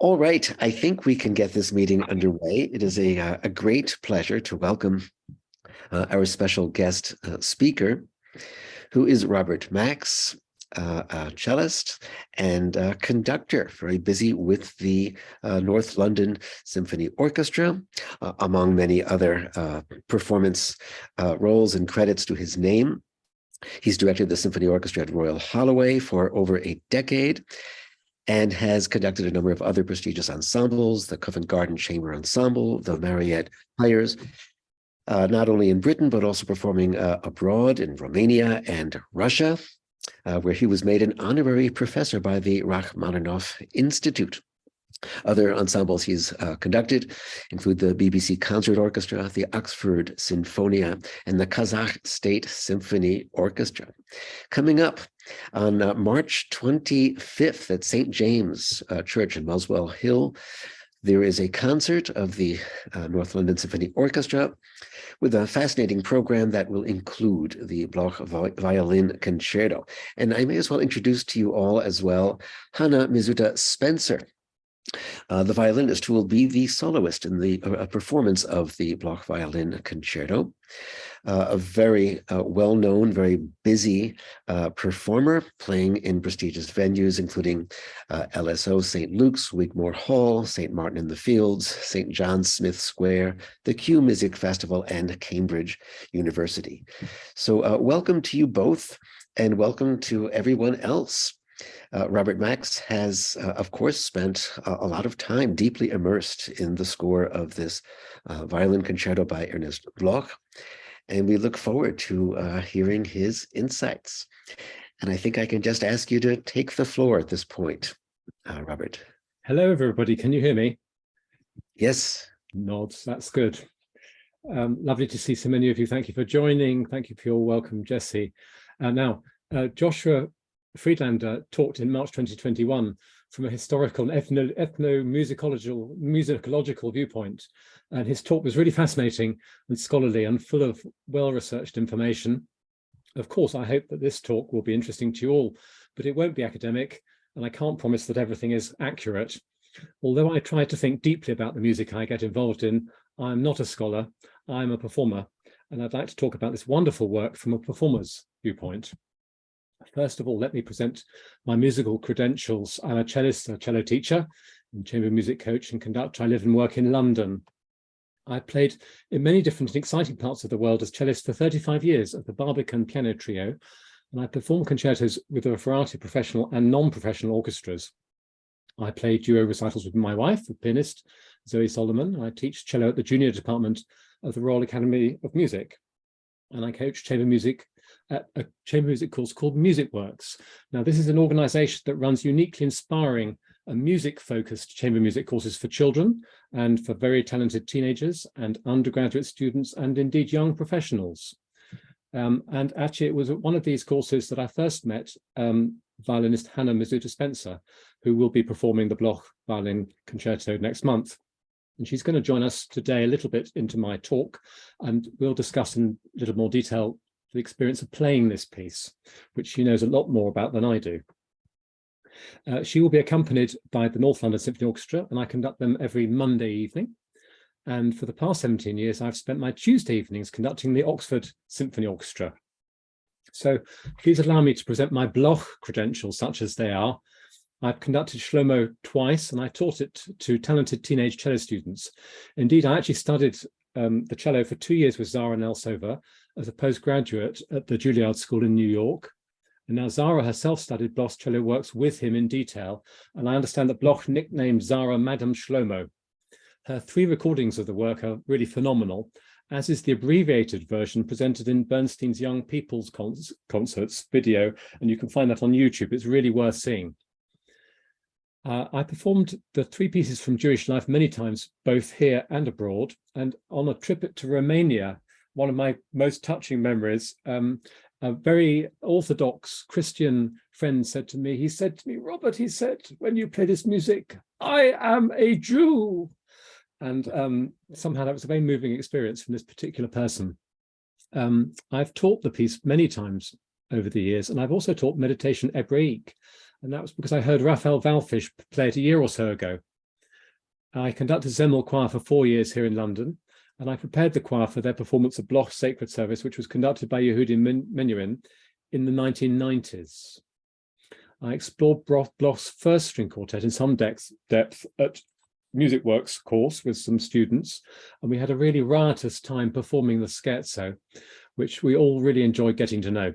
All right, I think we can get this meeting underway. It is a great pleasure to welcome our special guest speaker, who is Robert Max, a cellist and conductor, very busy with the North London Symphony Orchestra, among many other performance roles and credits to his name. He's directed the Symphony Orchestra at Royal Holloway for over a decade, and has conducted a number of other prestigious ensembles, the Covent Garden Chamber Ensemble, the Mariette Choirs, not only in Britain, but also performing abroad in Romania and Russia, where he was made an honorary professor by the Rachmaninoff Institute. Other ensembles he's conducted include the BBC Concert Orchestra, the Oxford Sinfonia, and the Kazakh State Symphony Orchestra. Coming up on March 25th at St. James Church in Muswell Hill, there is a concert of the North London Symphony Orchestra with a fascinating program that will include the Bloch Violin Concerto. And I may as well introduce to you all as well Hana Mizuta-Spencer, the violinist who will be the soloist in the performance of the Bloch Violin Concerto. A very well-known, very busy performer, playing in prestigious venues, including LSO St. Luke's, Wigmore Hall, St. Martin in the Fields, St. John Smith Square, the Kew Music Festival, and Cambridge University. So welcome to you both, and welcome to everyone else. Robert Max has, of course, spent a lot of time deeply immersed in the score of this violin concerto by Ernest Bloch, and we look forward to hearing his insights. And I think I can just ask you to take the floor at this point, Robert. Hello, everybody. Can you hear me? Yes. Nods. That's good. Lovely to see so many of you. Thank you for joining. Thank you for your welcome, Jesse. Now, Joshua Friedlander talked in March 2021 from a historical and ethnomusicological viewpoint. And his talk was really fascinating and scholarly and full of well-researched information. Of course, I hope that this talk will be interesting to you all, but it won't be academic, and I can't promise that everything is accurate. Although I try to think deeply about the music I get involved in, I'm not a scholar, I'm a performer, and I'd like to talk about this wonderful work from a performer's viewpoint. First of all, let me present my musical credentials. I'm a cellist, a cello teacher, and chamber music coach and conductor. I live and work in London. I played in many different and exciting parts of the world as cellist for 35 years at the Barbican Piano Trio, and I perform concertos with a variety of professional and non-professional orchestras. I play duo recitals with my wife, the pianist Zoe Solomon. I teach cello at the junior department of the Royal Academy of Music, and I coach chamber music at a chamber music course called Music Works. Now, this is an organization that runs uniquely inspiring and music-focused chamber music courses for children and for very talented teenagers and undergraduate students and indeed young professionals. And actually, it was at one of these courses that I first met violinist Hana Mizuta-Spencer, who will be performing the Bloch Violin Concerto next month. And she's going to join us today a little bit into my talk, and we'll discuss in a little more detail the experience of playing this piece, which she knows a lot more about than I do. She will be accompanied by the North London Symphony Orchestra, and I conduct them every Monday evening. And for the past 17 years, I've spent my Tuesday evenings conducting the Oxford Symphony Orchestra. So please allow me to present my Bloch credentials, such as they are. I've conducted Shlomo twice, and I taught it to talented teenage cello students. Indeed, I actually studied the cello for 2 years with Zara Nelsova as a postgraduate at the Juilliard School in New York. And now Zara herself studied Bloch's cello works with him in detail, and I understand that Bloch nicknamed Zara Madame Shlomo. Her 3 recordings of the work are really phenomenal, as is the abbreviated version presented in Bernstein's Young People's Concerts video, and you can find that on YouTube. It's really worth seeing. I performed the 3 pieces from Jewish life many times, both here and abroad. And on a trip to Romania, one of my most touching memories, a very Orthodox Christian friend said to me, Robert, he said, when you play this music, I am a Jew. And somehow that was a very moving experience from this particular person. I've taught the piece many times over the years, and I've also taught meditation Hebraic. And that was because I heard Raphael Wallfisch play it a year or so ago. I conducted Zemel Choir for 4 years here in London, and I prepared the choir for their performance of Bloch's Sacred Service, which was conducted by Yehudi Menuhin in the 1990s. I explored Bloch's first string quartet in some depth at Music Works course with some students, and we had a really riotous time performing the scherzo, which we all really enjoyed getting to know.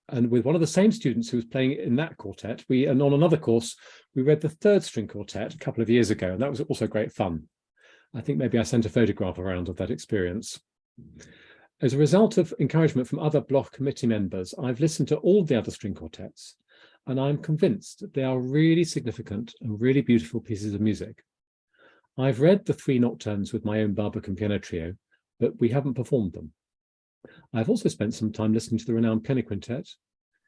And with one of the same students who was playing in that quartet, and on another course, we read the third string quartet a couple of years ago, and that was also great fun. I think maybe I sent a photograph around of that experience. As a result of encouragement from other Bloch committee members, I've listened to all the other string quartets, and I'm convinced that they are really significant and really beautiful pieces of music. I've read the 3 nocturnes with my own Barbican piano trio, but we haven't performed them. I've also spent some time listening to the renowned piano quintet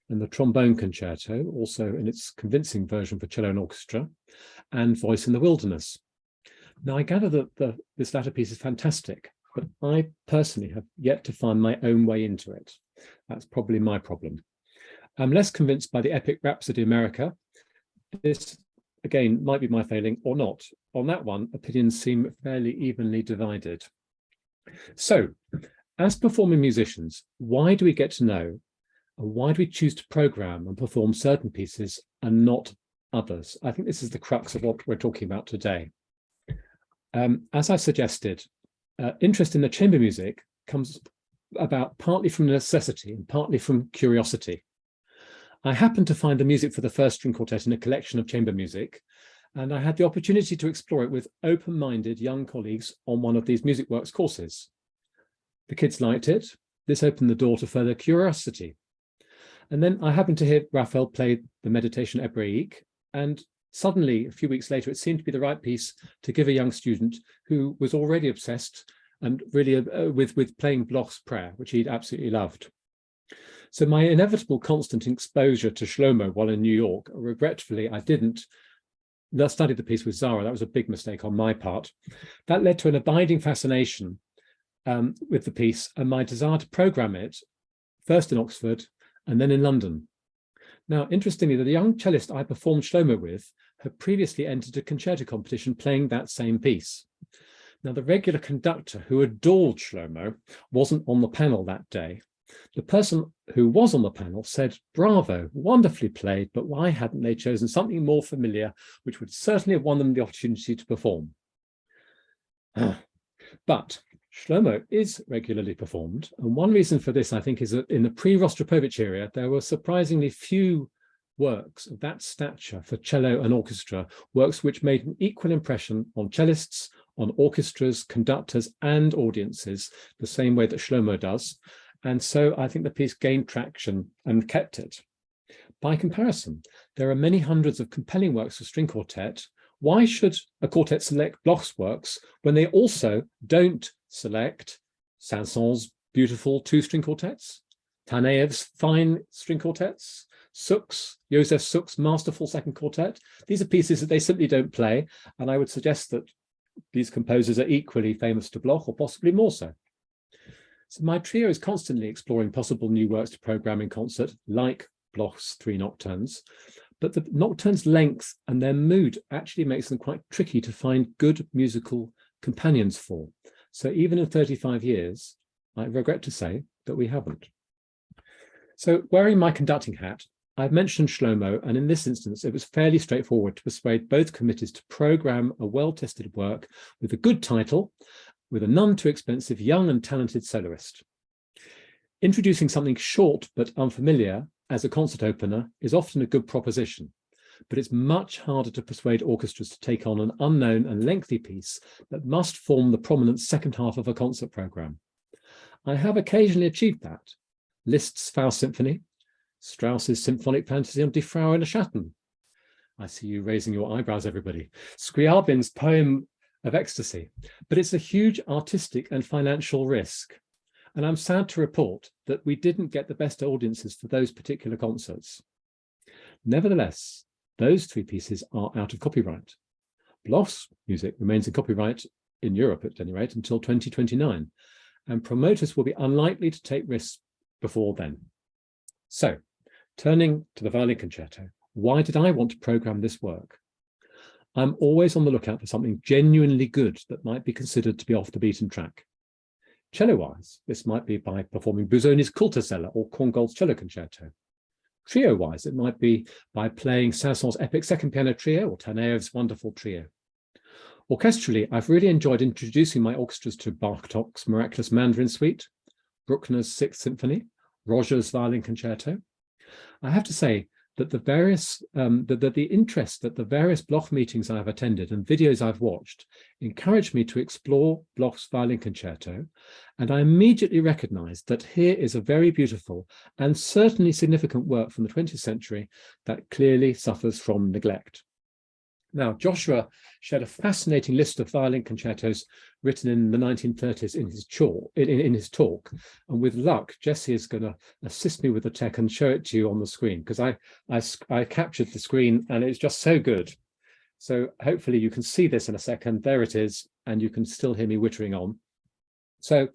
and the trombone concerto, also in its convincing version for cello and orchestra, and Voice in the Wilderness. Now, I gather that this latter piece is fantastic, but I personally have yet to find my own way into it. That's probably my problem. I'm less convinced by the epic Rhapsody America. This, again, might be my failing or not. On that one, opinions seem fairly evenly divided. So, as performing musicians, why do we get to know, and why do we choose to program and perform certain pieces and not others? I think this is the crux of what we're talking about today. As I suggested, interest in the chamber music comes about partly from necessity and partly from curiosity. I happened to find the music for the first string quartet in a collection of chamber music, and I had the opportunity to explore it with open-minded young colleagues on one of these Music Works courses. The kids liked it. This opened the door to further curiosity. And then I happened to hear Raphael play the Meditation Hébraïque, and suddenly, a few weeks later, it seemed to be the right piece to give a young student who was already obsessed and really with playing Bloch's prayer, which he'd absolutely loved. So my inevitable constant exposure to Shlomo while in New York, regretfully, I didn't study the piece with Zara. That was a big mistake on my part. That led to an abiding fascination with the piece and my desire to program it, first in Oxford and then in London. Now, interestingly, the young cellist I performed Shlomo with had previously entered a concerto competition playing that same piece. Now, the regular conductor who adored Shlomo wasn't on the panel that day. The person who was on the panel said, "Bravo, wonderfully played, but why hadn't they chosen something more familiar, which would certainly have won them the opportunity to perform?" But Shlomo is regularly performed, and one reason for this, I think, is that in the pre-Rostropovich era, there were surprisingly few works of that stature for cello and orchestra, works which made an equal impression on cellists, on orchestras, conductors, and audiences, the same way that Shlomo does. And so I think the piece gained traction and kept it. By comparison, there are many hundreds of compelling works for string quartet. Why should a quartet select Bloch's works when they also don't select Saint-Saëns' beautiful 2-string quartets, Taneev's fine string quartets, Joseph Suk's masterful second quartet? These are pieces that they simply don't play, and I would suggest that these composers are equally famous to Bloch, or possibly more so. So my trio is constantly exploring possible new works to program in concert, like Bloch's 3 nocturnes, but the nocturnes' length and their mood actually makes them quite tricky to find good musical companions for. So even in 35 years, I regret to say that we haven't. So wearing my conducting hat, I've mentioned Shlomo, and in this instance, it was fairly straightforward to persuade both committees to program a well-tested work with a good title, with a none too expensive young and talented soloist. Introducing something short but unfamiliar as a concert opener is often a good proposition, but it's much harder to persuade orchestras to take on an unknown and lengthy piece that must form the prominent second half of a concert program. I have occasionally achieved that. Liszt's Faust Symphony, Strauss's Symphonic Fantasy on Die Frau in a Schatten. I see you raising your eyebrows, everybody. Scriabin's Poem of Ecstasy. But it's a huge artistic and financial risk. And I'm sad to report that we didn't get the best audiences for those particular concerts. Nevertheless, those 3 pieces are out of copyright. Bloch's music remains in copyright, in Europe at any rate, until 2029, and promoters will be unlikely to take risks before then. So, turning to the Violin Concerto, why did I want to program this work? I'm always on the lookout for something genuinely good that might be considered to be off the beaten track. Cello-wise, this might be by performing Busoni's Kultursäle or Korngold's Cello Concerto. Trio-wise, it might be by playing Saint-Saëns's epic second piano trio or Taneev's wonderful trio. Orchestrally, I've really enjoyed introducing my orchestras to Bartók's Miraculous Mandarin Suite, Bruckner's Sixth Symphony, Roger's Violin Concerto. I have to say that the interest that the various Bloch meetings I've attended and videos I've watched encouraged me to explore Bloch's Violin Concerto, and I immediately recognized that here is a very beautiful and certainly significant work from the 20th century that clearly suffers from neglect. Now, Joshua shared a fascinating list of violin concertos written in the 1930s in his talk. And with luck, Jesse is going to assist me with the tech and show it to you on the screen, because I captured the screen and it's just so good. So hopefully you can see this in a second. There it is, and you can still hear me wittering on. So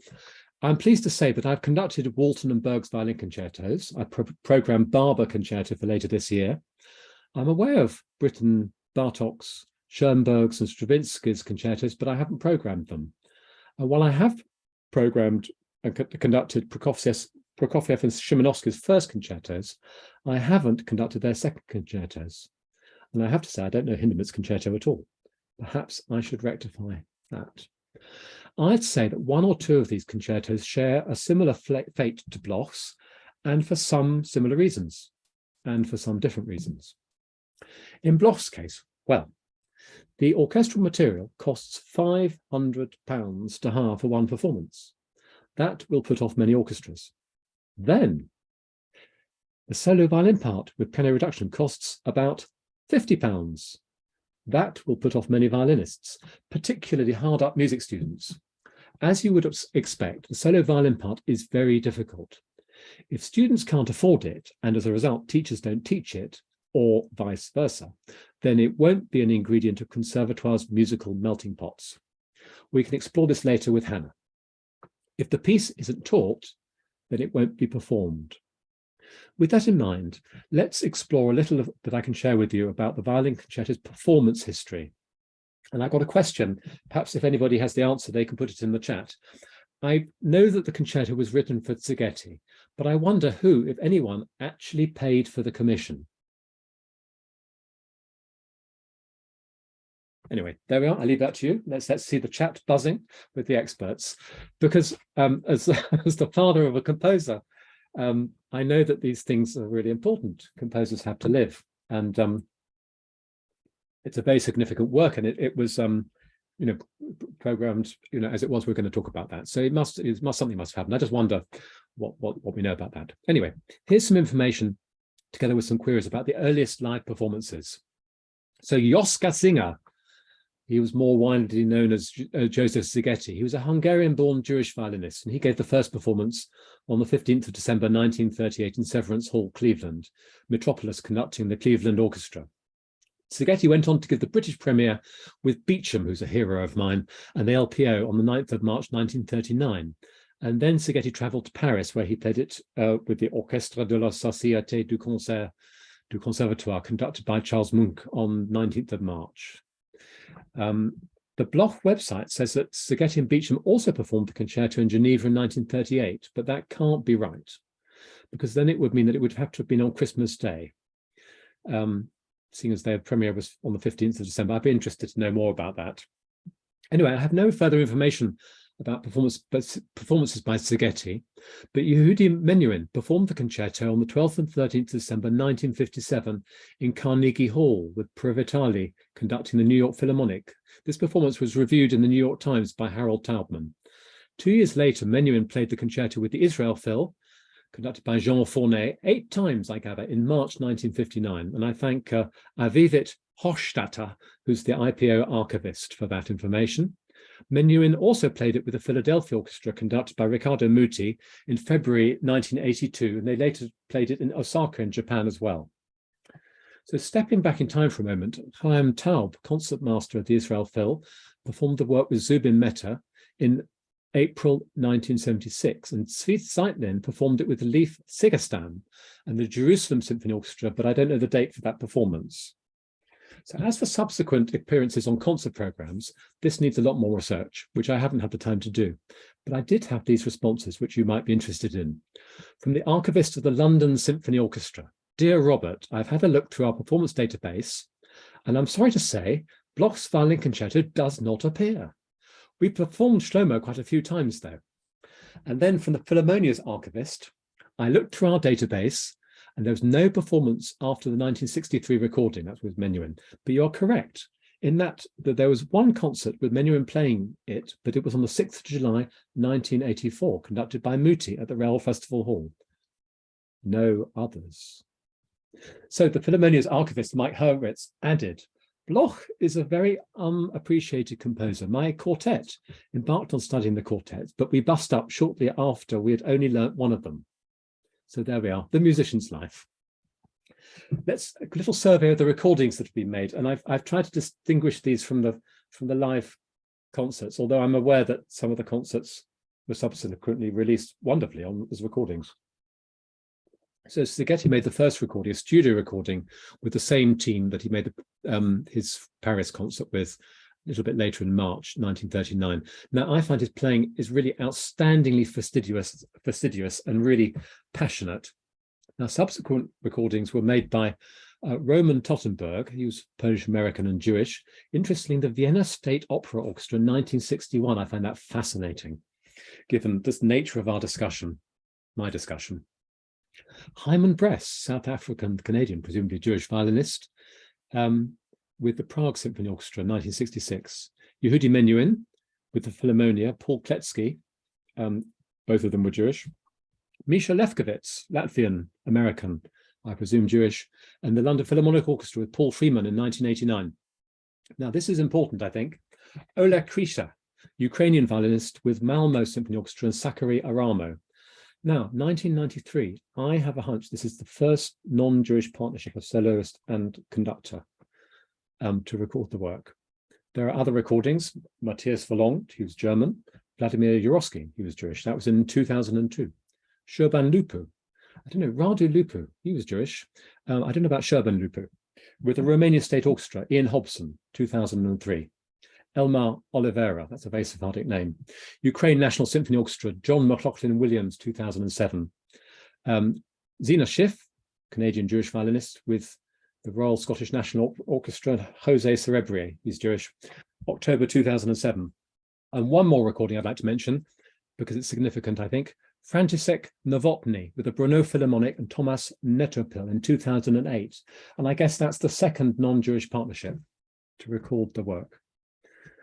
I'm pleased to say that I've conducted Walton and Berg's violin concertos. I programmed Barber Concerto for later this year. I'm aware of Britten, Bartók's, Schoenberg's and Stravinsky's concertos, but I haven't programmed them. And while I have programmed and conducted Prokofiev and Szymanowski's first concertos, I haven't conducted their second concertos. And I have to say, I don't know Hindemith's concerto at all. Perhaps I should rectify that. I'd say that one or two of these concertos share a similar fate to Bloch's, and for some similar reasons, and for some different reasons. In Bloch's case, well, the orchestral material costs £500 to hire for one performance. That will put off many orchestras. Then, the solo violin part with piano reduction costs about £50. That will put off many violinists, particularly hard-up music students. As you would expect, the solo violin part is very difficult. If students can't afford it, and as a result, teachers don't teach it, or vice versa, then it won't be an ingredient of conservatoire's musical melting pots. We can explore this later with Hana. If the piece isn't taught, then it won't be performed. With that in mind, let's explore a little that I can share with you about the violin concerto's performance history. And I've got a question. Perhaps if anybody has the answer, they can put it in the chat. I know that the concerto was written for Szigeti, but I wonder who, if anyone, actually paid for the commission. Anyway, there we are. I leave that to you. Let's see the chat buzzing with the experts, because as the father of a composer, I know that these things are really important. Composers have to live, and it's a very significant work, and it was programmed as it was. We're going to talk about that, so something must have happened. I just wonder what we know about that. Anyway, here's some information together with some queries about the earliest live performances. So Joska Singer, he was more widely known as Joseph Szigeti. He was a Hungarian-born Jewish violinist, and he gave the first performance on the 15th of December 1938 in Severance Hall, Cleveland, Metropolis conducting the Cleveland Orchestra. Szigeti went on to give the British premiere with Beecham, who's a hero of mine, and the LPO on the 9th of March 1939. And then Szigeti travelled to Paris, where he played it with the Orchestre de la Société du Concert du Conservatoire, conducted by Charles Munch on 19th of March. The Bloch website says that Szigeti and Beecham also performed the concerto in Geneva in 1938, but that can't be right, because then it would mean that it would have to have been on Christmas Day, seeing as their premiere was on the 15th of December. I'd be interested to know more about that. Anyway, I have no further information about performances by Szigeti, but Yehudi Menuhin performed the concerto on the 12th and 13th of December 1957 in Carnegie Hall, with Previtali conducting the New York Philharmonic. This performance was reviewed in the New York Times by Harold Taubman. 2 years later, Menuhin played the concerto with the Israel Phil, conducted by Jean Fournet, 8 times, I gather, in March 1959. And I thank Avivit Hochstatter, who's the IPO archivist, for that information. Menuhin also played it with the Philadelphia Orchestra, conducted by Riccardo Muti, in February 1982, and they later played it in Osaka in Japan as well. So stepping back in time for a moment, Chaim Taub, concertmaster of the Israel Phil, performed the work with Zubin Mehta in April 1976, and Tzvi Zeitlin performed it with the Leif Sigerstam and the Jerusalem Symphony Orchestra, but I don't know the date for that performance. So as for subsequent appearances on concert programs, this needs a lot more research, which I haven't had the time to do. But I did have these responses, which you might be interested in. From the archivist of the London Symphony Orchestra, "Dear Robert, I've had a look through our performance database, and I'm sorry to say, Bloch's Violin Concerto does not appear. We performed Shlomo quite a few times, though." And then from the Philharmonia's archivist, "I looked through our database, and there was no performance after the 1963 recording," that was Menuhin. But you're correct in that there was one concert with Menuhin playing it, but it was on the 6th of July, 1984, conducted by Muti at the Rail Festival Hall. No others. So the Philharmonia's archivist, Mike Hurwitz, added, "Bloch is a very unappreciated composer. My quartet embarked on studying the quartets, but we bust up shortly after we had only learnt one of them." So there we are, the musician's life. Let's a little survey of the recordings that have been made, and I've tried to distinguish these from the live concerts, although I'm aware that some of the concerts were subsequently released wonderfully as recordings. So Szigeti made the first recording, a studio recording, with the same team that he made his Paris concert with a little bit later in March 1939. Now, I find his playing is really outstandingly fastidious and really passionate. Now, subsequent recordings were made by Roman Tottenberg. He was Polish-American and Jewish. Interestingly, the Vienna State Opera Orchestra in 1961. I find that fascinating, given this nature of our discussion, my discussion. Hyman Bress, South African Canadian, presumably Jewish violinist, with the Prague Symphony Orchestra in 1966. Yehudi Menuhin with the Philharmonia, Paul Kletsky, both of them were Jewish. Misha Lefkowitz, Latvian American, I presume Jewish, and the London Philharmonic Orchestra with Paul Freeman in 1989. Now, this is important, I think. Oleg Krisha, Ukrainian violinist with Malmo Symphony Orchestra and Sakari Aramo. Now, 1993, I have a hunch this is the first non-Jewish partnership of soloist and conductor to record the work. There are other recordings. Matthias Verlongt, he was German. Vladimir Yurovsky, he was Jewish. That was in 2002. Sherban Lupu, I don't know, Radu Lupu, he was Jewish. I don't know about Sherban Lupu. With the Romania State Orchestra, Ian Hobson, 2003. Elmar Oliveira, that's a very Sephardic name. Ukraine National Symphony Orchestra, John McLaughlin Williams, 2007. Zina Schiff, Canadian Jewish violinist with the Royal Scottish National Orchestra, Jose Cerebrier, he's Jewish, October 2007. And one more recording I'd like to mention, because it's significant, I think, František Novotny with the Brno Philharmonic and Thomas Netopil in 2008. And I guess that's the second non-Jewish partnership to record the work.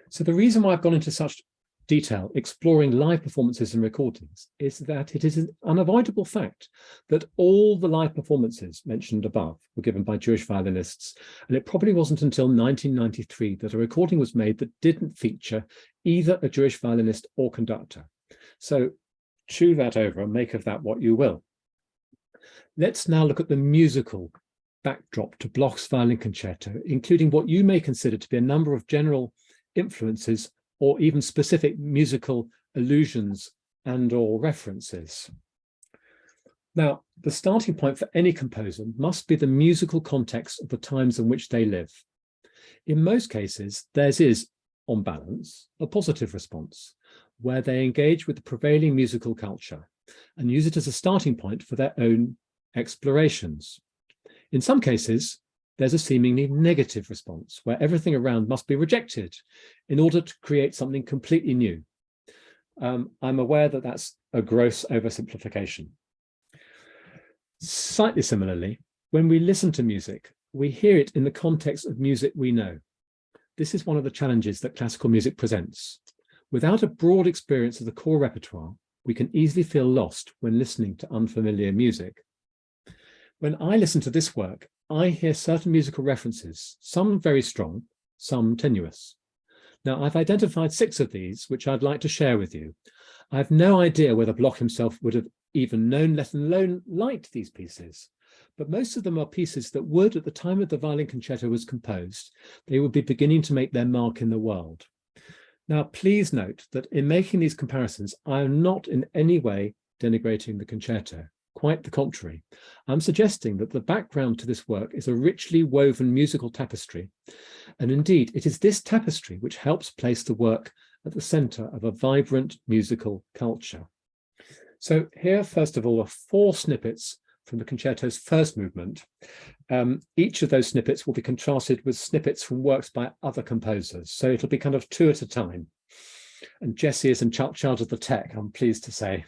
So the reason why I've gone into such detail exploring live performances and recordings is that it is an unavoidable fact that all the live performances mentioned above were given by Jewish violinists, and it probably wasn't until 1993 that a recording was made that didn't feature either a Jewish violinist or conductor. So chew that over and make of that what you will. Let's now look at the musical backdrop to Bloch's Violin Concerto, including what you may consider to be a number of general influences or even specific musical allusions and or references. Now, the starting point for any composer must be the musical context of the times in which they live. In most cases, theirs is, on balance, a positive response, where they engage with the prevailing musical culture and use it as a starting point for their own explorations. In some cases, there's a seemingly negative response where everything around must be rejected in order to create something completely new. I'm aware that that's a gross oversimplification. Slightly similarly, when we listen to music, we hear it in the context of music we know. This is one of the challenges that classical music presents. Without a broad experience of the core repertoire, we can easily feel lost when listening to unfamiliar music. When I listen to this work, I hear certain musical references, some very strong, some tenuous. Now, I've identified 6 of these, which I'd like to share with you. I have no idea whether Bloch himself would have even known, let alone liked these pieces, but most of them are pieces that would, at the time of the Violin Concerto was composed, they would be beginning to make their mark in the world. Now, please note that in making these comparisons, I am not in any way denigrating the concerto. Quite the contrary. I'm suggesting that the background to this work is a richly woven musical tapestry. And indeed, it is this tapestry which helps place the work at the center of a vibrant musical culture. So here, first of all, are 4 snippets from the concerto's first movement. Each of those snippets will be contrasted with snippets from works by other composers. So it'll be kind of 2 at a time. And Jesse is in charge of the tech, I'm pleased to say.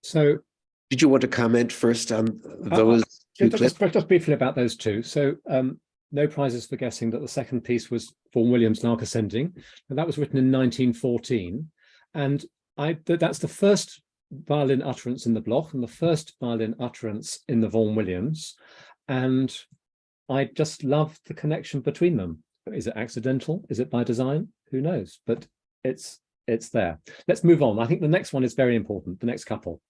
So, did you want to comment first on those 2 clips? Just briefly about those 2. So, no prizes for guessing that the second piece was Vaughan Williams' Lark Ascending, and that was written in 1914. And that's the first violin utterance in the Bloch and the first violin utterance in the Vaughan Williams. And I just love the connection between them. Is it accidental? Is it by design? Who knows? But it's there. Let's move on. I think the next one is very important, the next couple.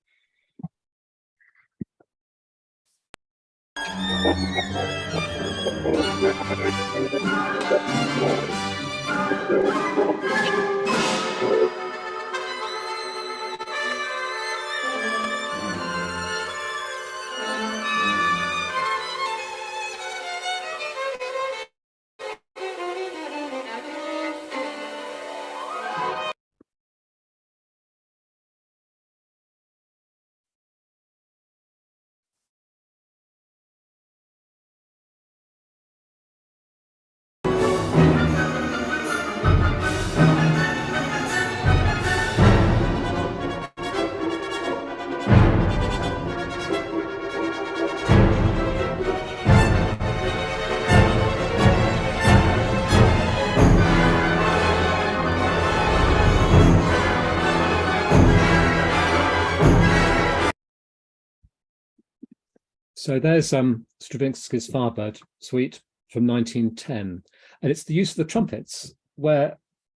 So there's Stravinsky's Firebird Suite from 1910, and it's the use of the trumpets where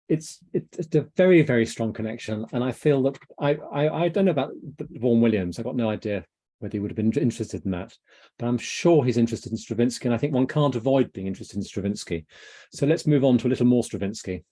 it's a very, very strong connection. And I feel that I don't know about Vaughan Williams. I've got no idea whether he would have been interested in that, but I'm sure he's interested in Stravinsky, and I think one can't avoid being interested in Stravinsky. So let's move on to a little more Stravinsky.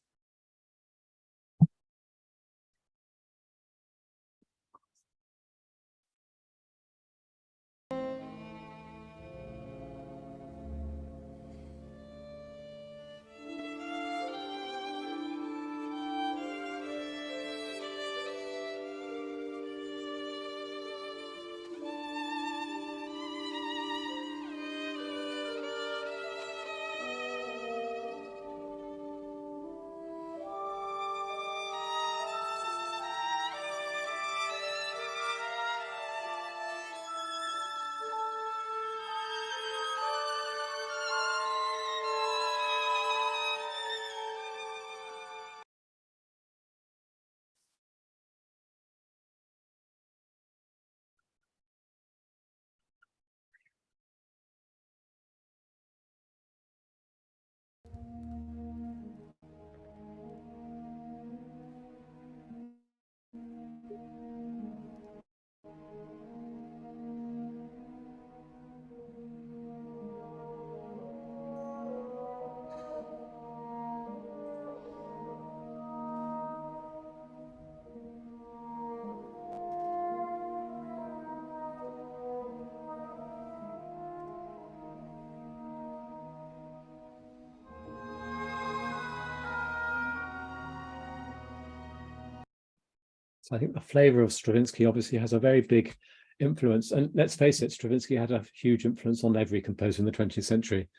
So I think the flavor of Stravinsky obviously has a very big influence. And let's face it, Stravinsky had a huge influence on every composer in the 20th century.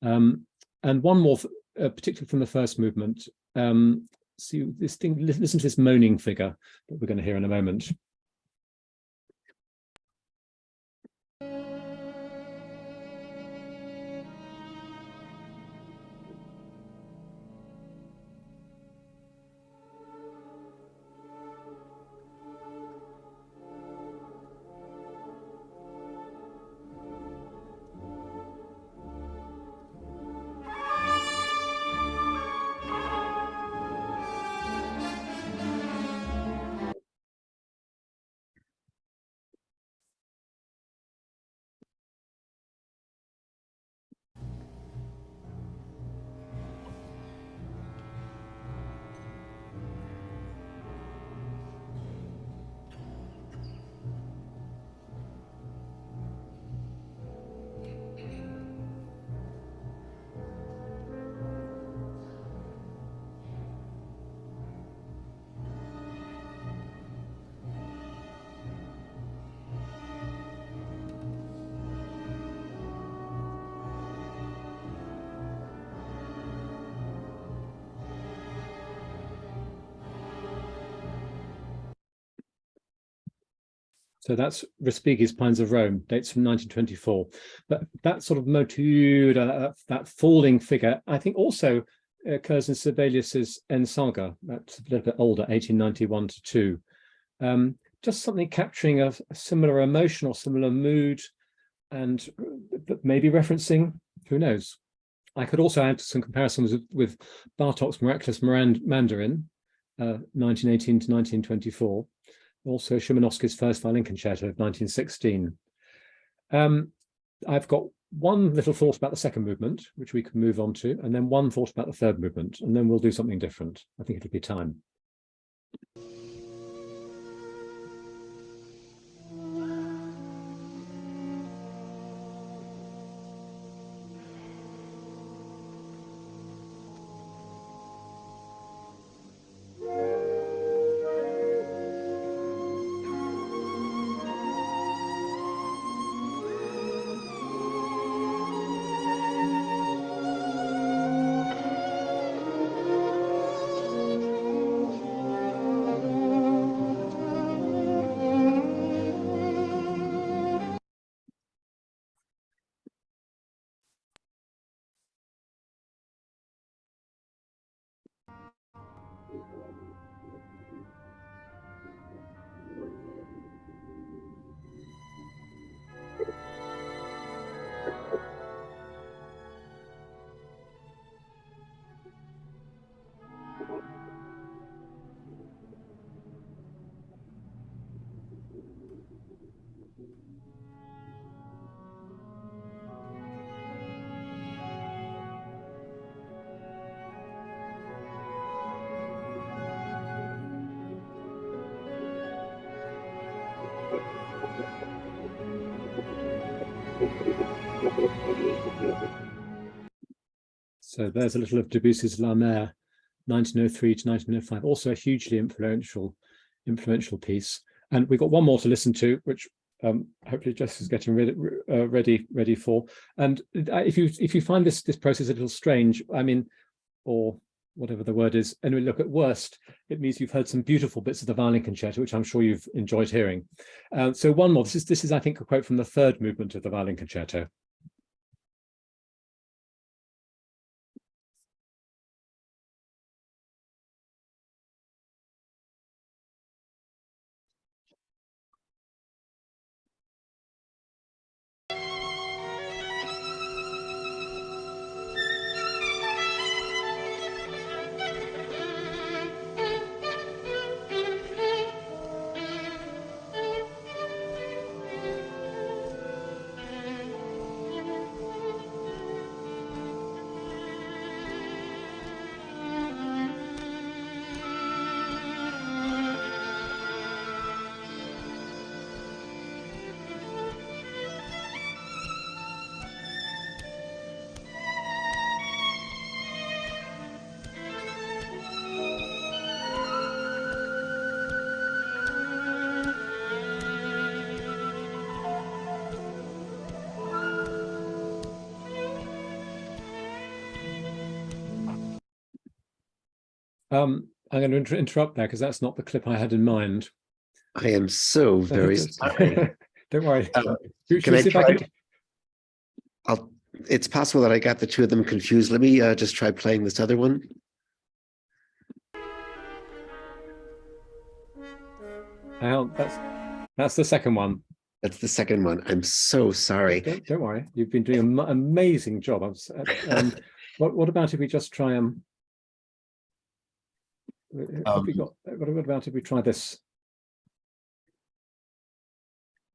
And one more, particularly from the first movement, see this thing, listen to this moaning figure that we're going to hear in a moment. So that's Respighi's Pines of Rome, dates from 1924. But that sort of mood, that falling figure, I think also occurs in Sibelius's En Saga, that's a little bit older, 1891 to 2. Just something capturing a similar emotion or similar mood, and maybe referencing, who knows. I could also add some comparisons with Bartók's Miraculous Mandarin, 1918 to 1924. Also Szymanowski's First Violin Concerto of 1916. I've got one little thought about the second movement, which we can move on to, and then one thought about the third movement, and then we'll do something different. I think it'll be time. So there's a little of Debussy's La Mer, 1903 to 1905, also a hugely influential piece. And we've got one more to listen to, which hopefully Jess is getting ready for. And if you find this process a little strange, I mean, or whatever the word is, anyway, look, at worst, it means you've heard some beautiful bits of the Violin Concerto, which I'm sure you've enjoyed hearing. So one more. This is I think a quote from the third movement of the Violin Concerto. I'm going to interrupt there because that's not the clip I had in mind. I am so very sorry. Don't worry. Can I see if try? I can... It's possible that I got the two of them confused. Let me just try playing this other one. That's the second one. That's the second one. I'm so sorry. Don't worry. You've been doing an amazing job. What about if we just try what about if we try this?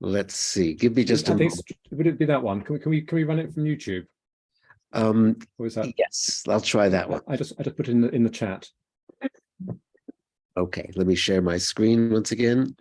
Let's see. Give me just a moment. Would it be that one? Can we run it from YouTube? Or is that... Yes, I'll try that one. I just put it in the chat. Okay, let me share my screen once again.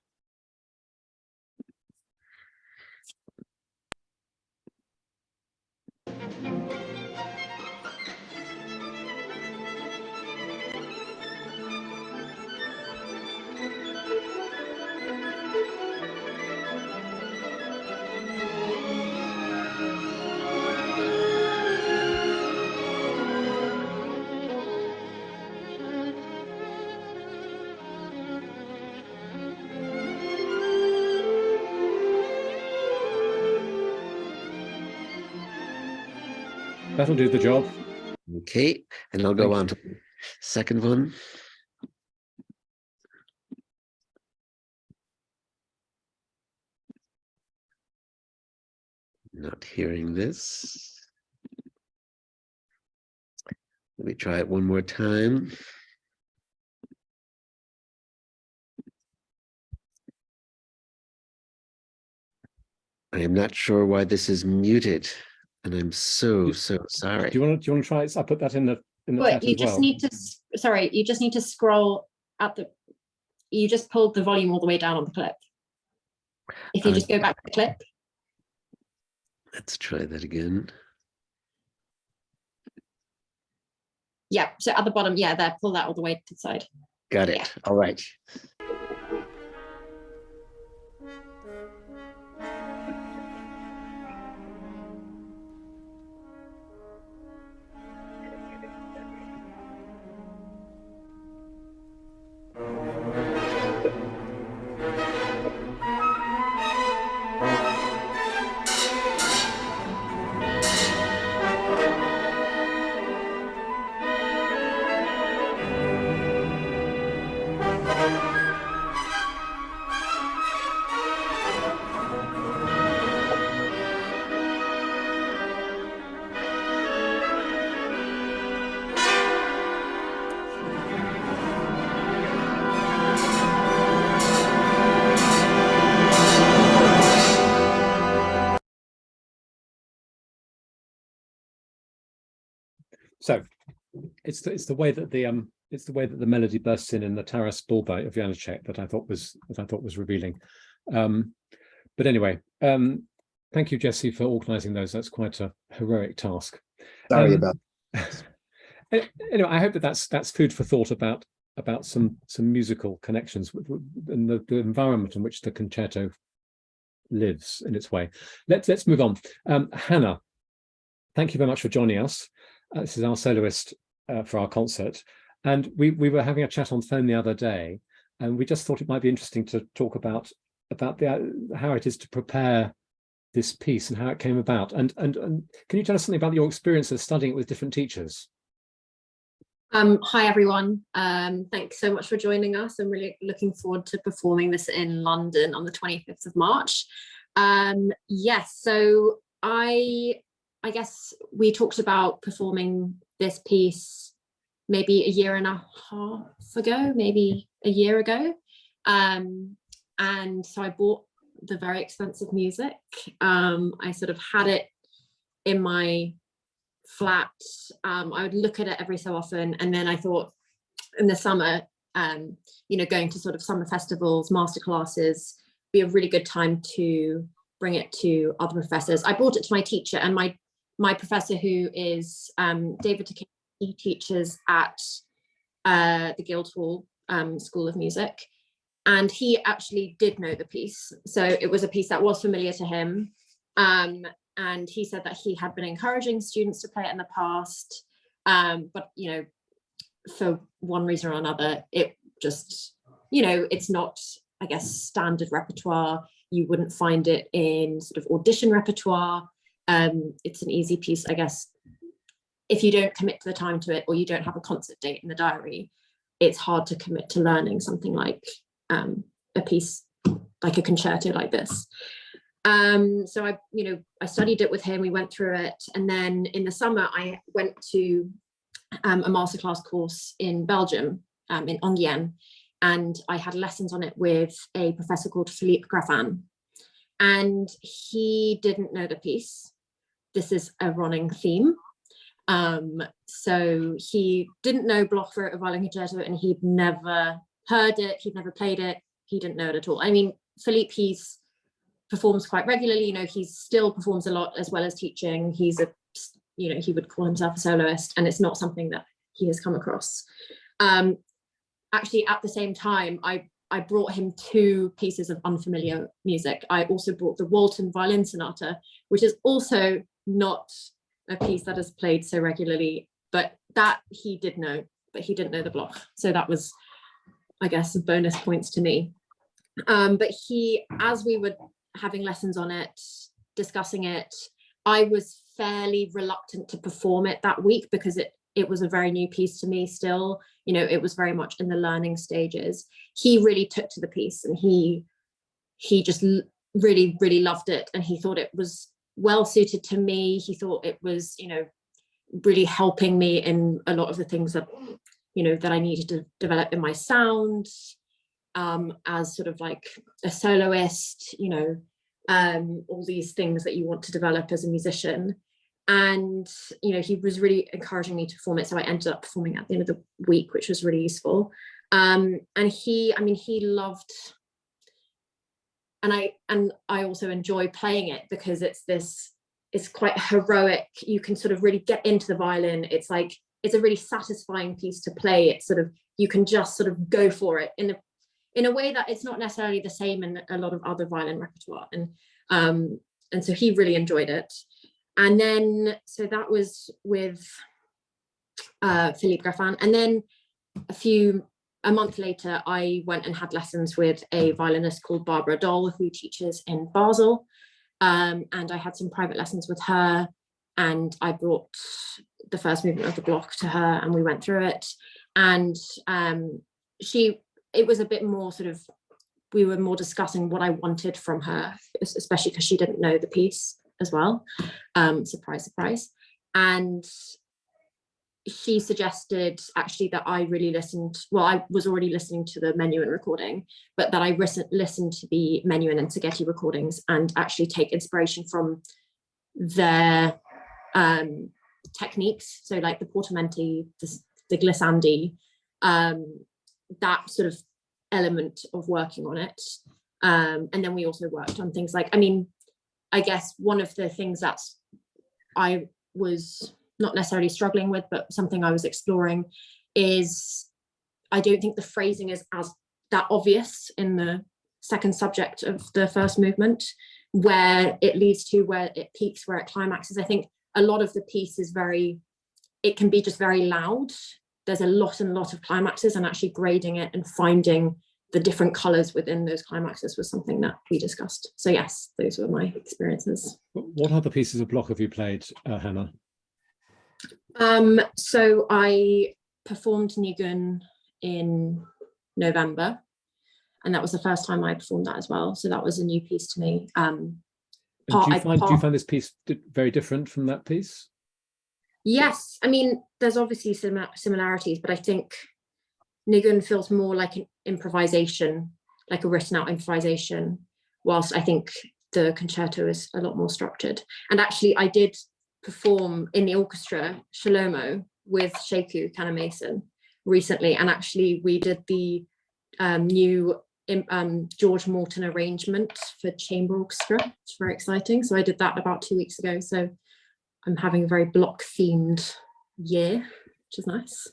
That'll do the job. Okay, and I'll go on to the second one. Not hearing this. Let me try it one more time. I am not sure why this is muted, and I'm so sorry. Do you want to try it? I put that in the chat you as just well. need to. Sorry, you just need to scroll at the. You just pulled the volume all the way down on the clip. If you just go back to the clip. Let's try that again. Yeah, so at the bottom, yeah, there, pull that all the way to the side. Got it. Yeah. All right. So it's the way that the melody bursts in the Taras Bulba of Janacek that I thought was revealing. But anyway, thank you, Jesse, for organising those. That's quite a heroic task. Sorry about Anyway, I hope that's food for thought about some musical connections and the environment in which the concerto lives in its way. Let's move on. Hana, thank you very much for joining us. This is our soloist for our concert, and we were having a chat on phone the other day, and we just thought it might be interesting to talk about how it is to prepare this piece and how it came about. And can you tell us something about your experience of studying it with different teachers? Hi everyone. Thanks so much for joining us. I'm really looking forward to performing this in London on the 25th of March. Yes, so I guess we talked about performing this piece maybe a year and a half ago, maybe a year ago. And so I bought the very expensive music. I sort of had it in my flat. I would look at it every so often. And then I thought in the summer, going to sort of summer festivals, masterclasses, be a really good time to bring it to other professors. I brought it to my teacher, and my professor, who is David Takei, he teaches at the Guildhall School of Music, and he actually did know the piece. So it was a piece that was familiar to him, and he said that he had been encouraging students to play it in the past, but for one reason or another, it just, you know, it's not, I guess, standard repertoire. You wouldn't find it in sort of audition repertoire. It's an easy piece, I guess. If you don't commit to the time to it, or you don't have a concert date in the diary, it's hard to commit to learning something like a piece like a concerto like this. So I studied it with him, we went through it, and then in the summer I went to a masterclass course in Belgium, in Enghien, and I had lessons on it with a professor called Philippe Graffin, and he didn't know the piece. This is a running theme. So he didn't know Bloch wrote a violin concerto, and he'd never heard it, he'd never played it, he didn't know it at all. I mean, Philippe, performs quite regularly, you know, he still performs a lot as well as teaching. He's he would call himself a soloist, and it's not something that he has come across. Actually, at the same time, I brought him 2 pieces of unfamiliar music. I also brought the Walton Violin Sonata, which is also not a piece that is played so regularly, but that he did know, but he didn't know the Bloch. So that was, I guess, bonus points to me. But as we were having lessons on it, discussing it, I was fairly reluctant to perform it that week because it was a very new piece to me still. You know, it was very much in the learning stages. He really took to the piece, and he just really, really loved it, and he thought it was well suited to me. He thought it was, you know, really helping me in a lot of the things that, you know, that I needed to develop in my sound, as sort of like a soloist, you know, all these things that you want to develop as a musician. And, you know, he was really encouraging me to perform it. So I ended up performing at the end of the week, which was really useful. And he loved, and I also enjoy playing it because it's quite heroic. You can sort of really get into the violin. It's like, it's a really satisfying piece to play. It's sort of, you can just sort of go for it in a way that it's not necessarily the same in a lot of other violin repertoire. And so he really enjoyed it. And then, so that was with Philippe Graffin. And then a month later, I went and had lessons with a violinist called Barbara Doll, who teaches in Basel. And I had some private lessons with her, and I brought the first movement of the Bloch to her, and we went through it. And it was a bit more sort of, we were more discussing what I wanted from her, especially because she didn't know the piece as well. Surprise, surprise. And she suggested actually that I really I was already listening to the Menuhin recording, but that I listened to the Menuhin and Szigeti recordings and actually take inspiration from their techniques. So like the portamenti, the glissandi, that sort of element of working on it. And then we also worked on things like, I mean, I guess one of the things that I was not necessarily struggling with, but something I was exploring is, I don't think the phrasing is as that obvious in the second subject of the first movement, where it leads to, where it peaks, where it climaxes. I think a lot of the piece is it can be just very loud. There's a lot of climaxes, and actually grading it and finding the different colors within those climaxes was something that we discussed. So yes, those were my experiences. What other pieces of Bloch have you played, Hannah? So I performed Nigun in November, and that was the first time I performed that as well. So that was a new piece to me. Do you find this piece very different from that piece? Yes, I mean, there's obviously similarities, but I think Nigun feels more like an improvisation, like a written out improvisation, whilst I think the concerto is a lot more structured. And actually I did perform in the orchestra Shalomo with Sheku Kana-Mason recently, and actually we did the new George Morton arrangement for chamber orchestra. It's very exciting. So I did that about 2 weeks ago. So I'm having a very Bloch themed year, which is nice.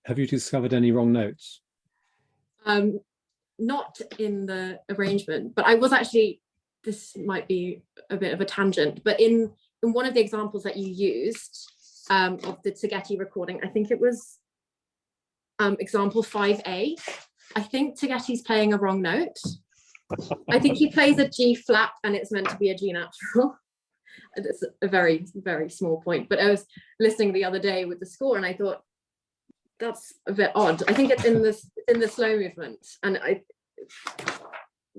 Have you discovered any wrong notes? Not in the arrangement, but I was actually, this might be a bit of a tangent, but in one of the examples that you used of the Szigeti recording, I think it was example 5A. I think Tagetti's playing a wrong note. I think he plays a G flat and it's meant to be a G natural. It's a very, very small point, but I was listening the other day with the score and I thought, that's a bit odd. I think it's in the slow movement, and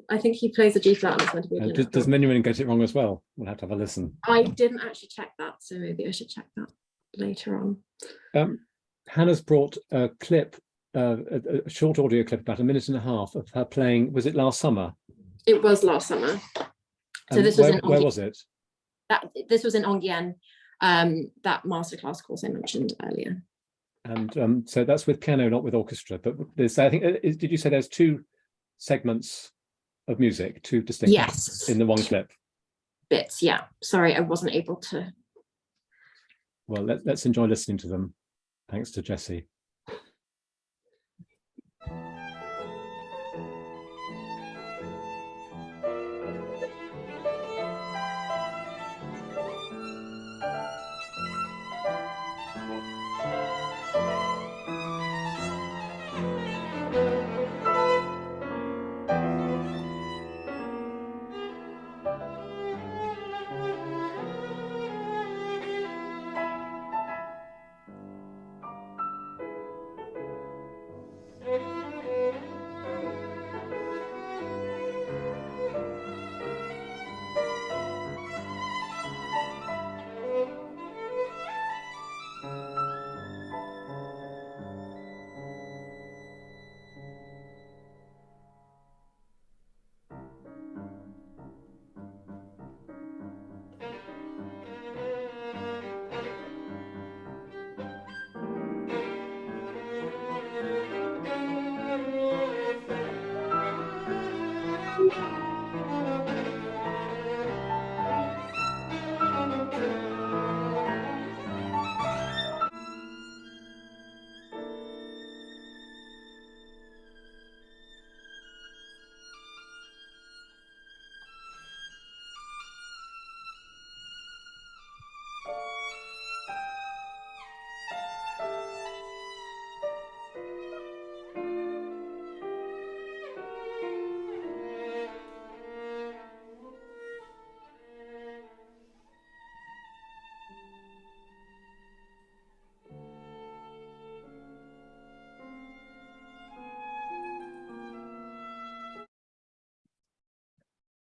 I think he plays a G flat and it's meant to be a G natural. Does Menuhin get it wrong as well? We'll have to have a listen. I didn't actually check that, so maybe I should check that later on. Hannah's brought a clip, a short audio clip, about 1.5 minutes of her playing. Was it last summer? It was last summer. So this was where was it? This was in Onguien, that masterclass course I mentioned earlier. And so that's with piano, not with orchestra. But there's, I think, did you say there's 2 segments of music, 2 distinct? Yes. In the one clip. Bits, yeah. Sorry, I wasn't able to. Well, let's enjoy listening to them. Thanks to Jessie.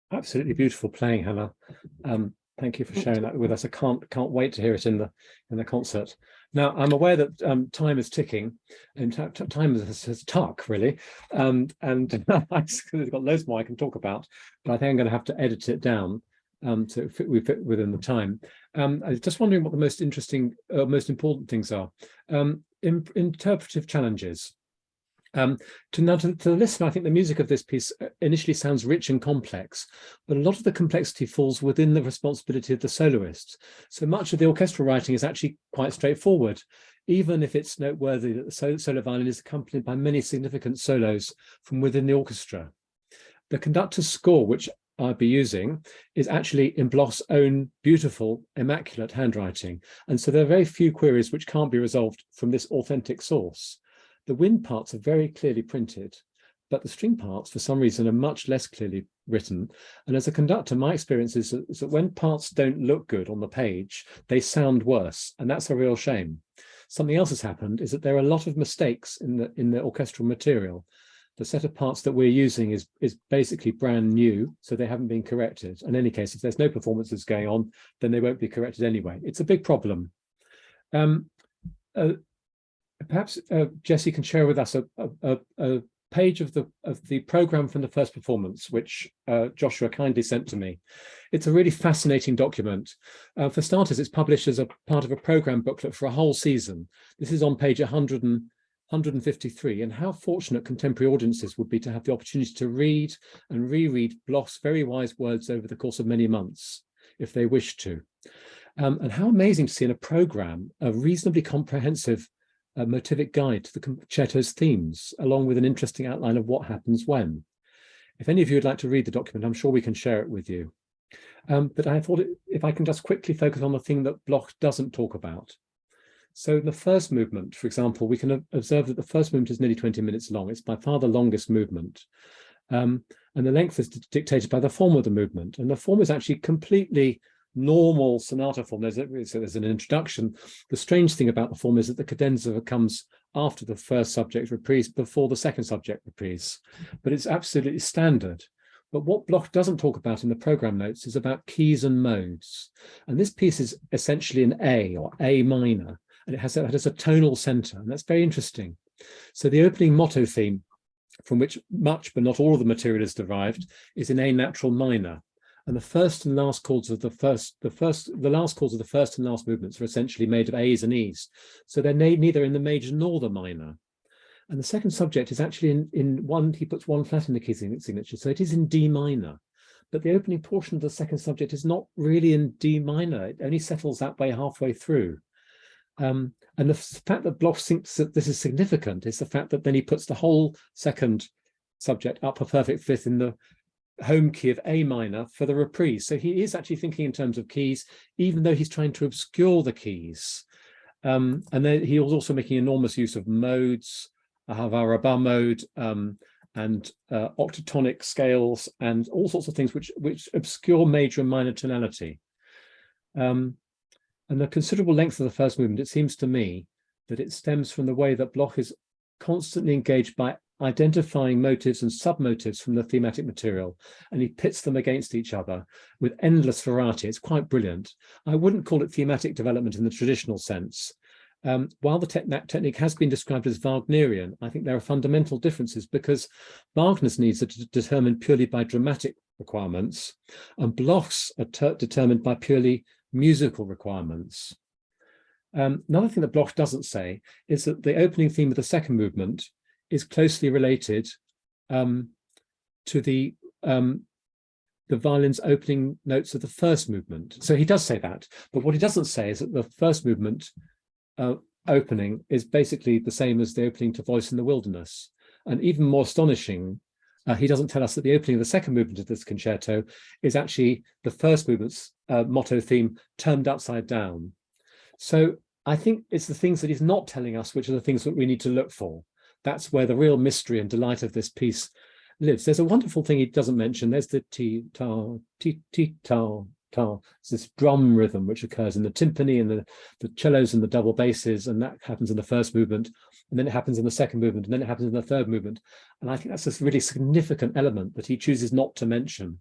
Absolutely beautiful playing, Hannah. Thank you for sharing that with us. I can't wait to hear it in the concert. Now, I'm aware that time is ticking, and time has tuck really, and I've got loads more I can talk about, but I think I'm going to have to edit it down so we fit within the time. I was just wondering what the most interesting, most important things are. Interpretive challenges. To the listener, I think the music of this piece initially sounds rich and complex, but a lot of the complexity falls within the responsibility of the soloist. So much of the orchestral writing is actually quite straightforward, even if it's noteworthy that the solo violin is accompanied by many significant solos from within the orchestra. The conductor's score, which I'll be using, is actually in Bloch's own beautiful, immaculate handwriting. And so there are very few queries which can't be resolved from this authentic source. The wind parts are very clearly printed, but the string parts, for some reason, are much less clearly written. And as a conductor, my experience is that when parts don't look good on the page, they sound worse, and that's a real shame. Something else has happened is that there are a lot of mistakes in the orchestral material. The set of parts that we're using is basically brand new, so they haven't been corrected. In any case, if there's no performances going on, then they won't be corrected anyway. It's a big problem. Perhaps Jessie can share with us a page of the program from the first performance, which Joshua kindly sent to me. It's a really fascinating document. For starters, it's published as a part of a program booklet for a whole season. This is on page 153, and how fortunate contemporary audiences would be to have the opportunity to read and reread Bloch's very wise words over the course of many months, if they wish to. And how amazing to see in a program a reasonably comprehensive motivic guide to the concerto's themes, along with an interesting outline of what happens when. If any of you would like to read the document, I'm sure we can share it with you. But I thought if I can just quickly focus on the thing that Bloch doesn't talk about. So in the first movement, for example, we can observe that the first movement is nearly 20 minutes long. It's by far the longest movement. And the length is dictated by the form of the movement. And the form is actually completely normal sonata form. There's an introduction. The strange thing about the form is that the cadenza comes after the first subject reprise, before the second subject reprise. But it's absolutely standard. But what Bloch doesn't talk about in the program notes is about keys and modes. And this piece is essentially an A or A minor, and it has a tonal center, and that's very interesting. So the opening motto theme, from which much but not all of the material is derived, is in A natural minor. And the first and last chords of the last chords of the first and last movements are essentially made of A's and E's. So they're neither in the major nor the minor. And the second subject is actually in one, he puts one flat in the key signature, so it is in D minor. But the opening portion of the second subject is not really in D minor. It only settles that way halfway through. And the fact that Bloch thinks that this is significant is the fact that then he puts the whole second subject up a perfect fifth in the home key of A minor for the reprise. So he is actually thinking in terms of keys, even though he's trying to obscure the keys. And then he was also making enormous use of modes, Havaraba mode, and octatonic scales, and all sorts of things which obscure major and minor tonality. And the considerable length of the first movement, it seems to me that it stems from the way that Bloch is constantly engaged by identifying motives and submotives from the thematic material, and he pits them against each other with endless variety. It's quite brilliant. I wouldn't call it thematic development in the traditional sense. While the technique has been described as Wagnerian, I think there are fundamental differences, because Wagner's needs are determined purely by dramatic requirements, and Bloch's are determined by purely musical requirements. Another thing that Bloch doesn't say is that the opening theme of the second movement is closely related to the violin's opening notes of the first movement. So he does say that, but what he doesn't say is that the first movement opening is basically the same as the opening to Voice in the Wilderness. And even more astonishing, he doesn't tell us that the opening of the second movement of this concerto is actually the first movement's motto theme turned upside down. So I think it's the things that he's not telling us which are the things that we need to look for. That's where the real mystery and delight of this piece lives. There's a wonderful thing he doesn't mention. There's the ti-ta, ti-ta, ta. It's this drum rhythm which occurs in the timpani and the cellos and the double basses, and that happens in the first movement, and then it happens in the second movement, and then it happens in the third movement. And I think that's a really significant element that he chooses not to mention.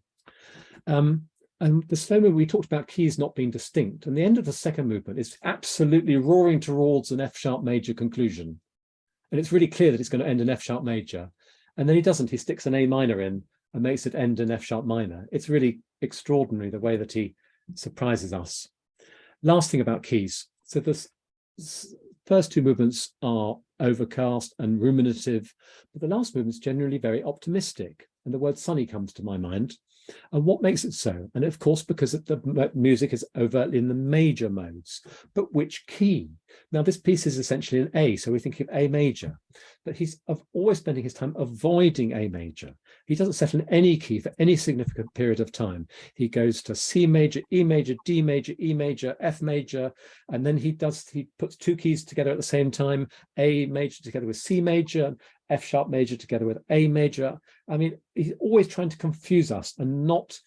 And the slow movement, we talked about keys not being distinct, and the end of the second movement is absolutely roaring towards an F sharp major conclusion. And it's really clear that it's going to end in F sharp major. And then he doesn't, he sticks an A minor in and makes it end in F sharp minor. It's really extraordinary the way that he surprises us. Last thing about keys. So the first two movements are overcast and ruminative, but the last movement is generally very optimistic. And the word sunny comes to my mind. And what makes it so? And of course, because the music is overtly in the major modes. But which key? Now, this piece is essentially an A, so we think of A major. But he's always spending his time avoiding A major. He doesn't settle in any key for any significant period of time. He goes to C major, E major, D major, E major, F major, and then he puts two keys together at the same time, A major together with C major, F sharp major together with A major. I mean, he's always trying to confuse us and not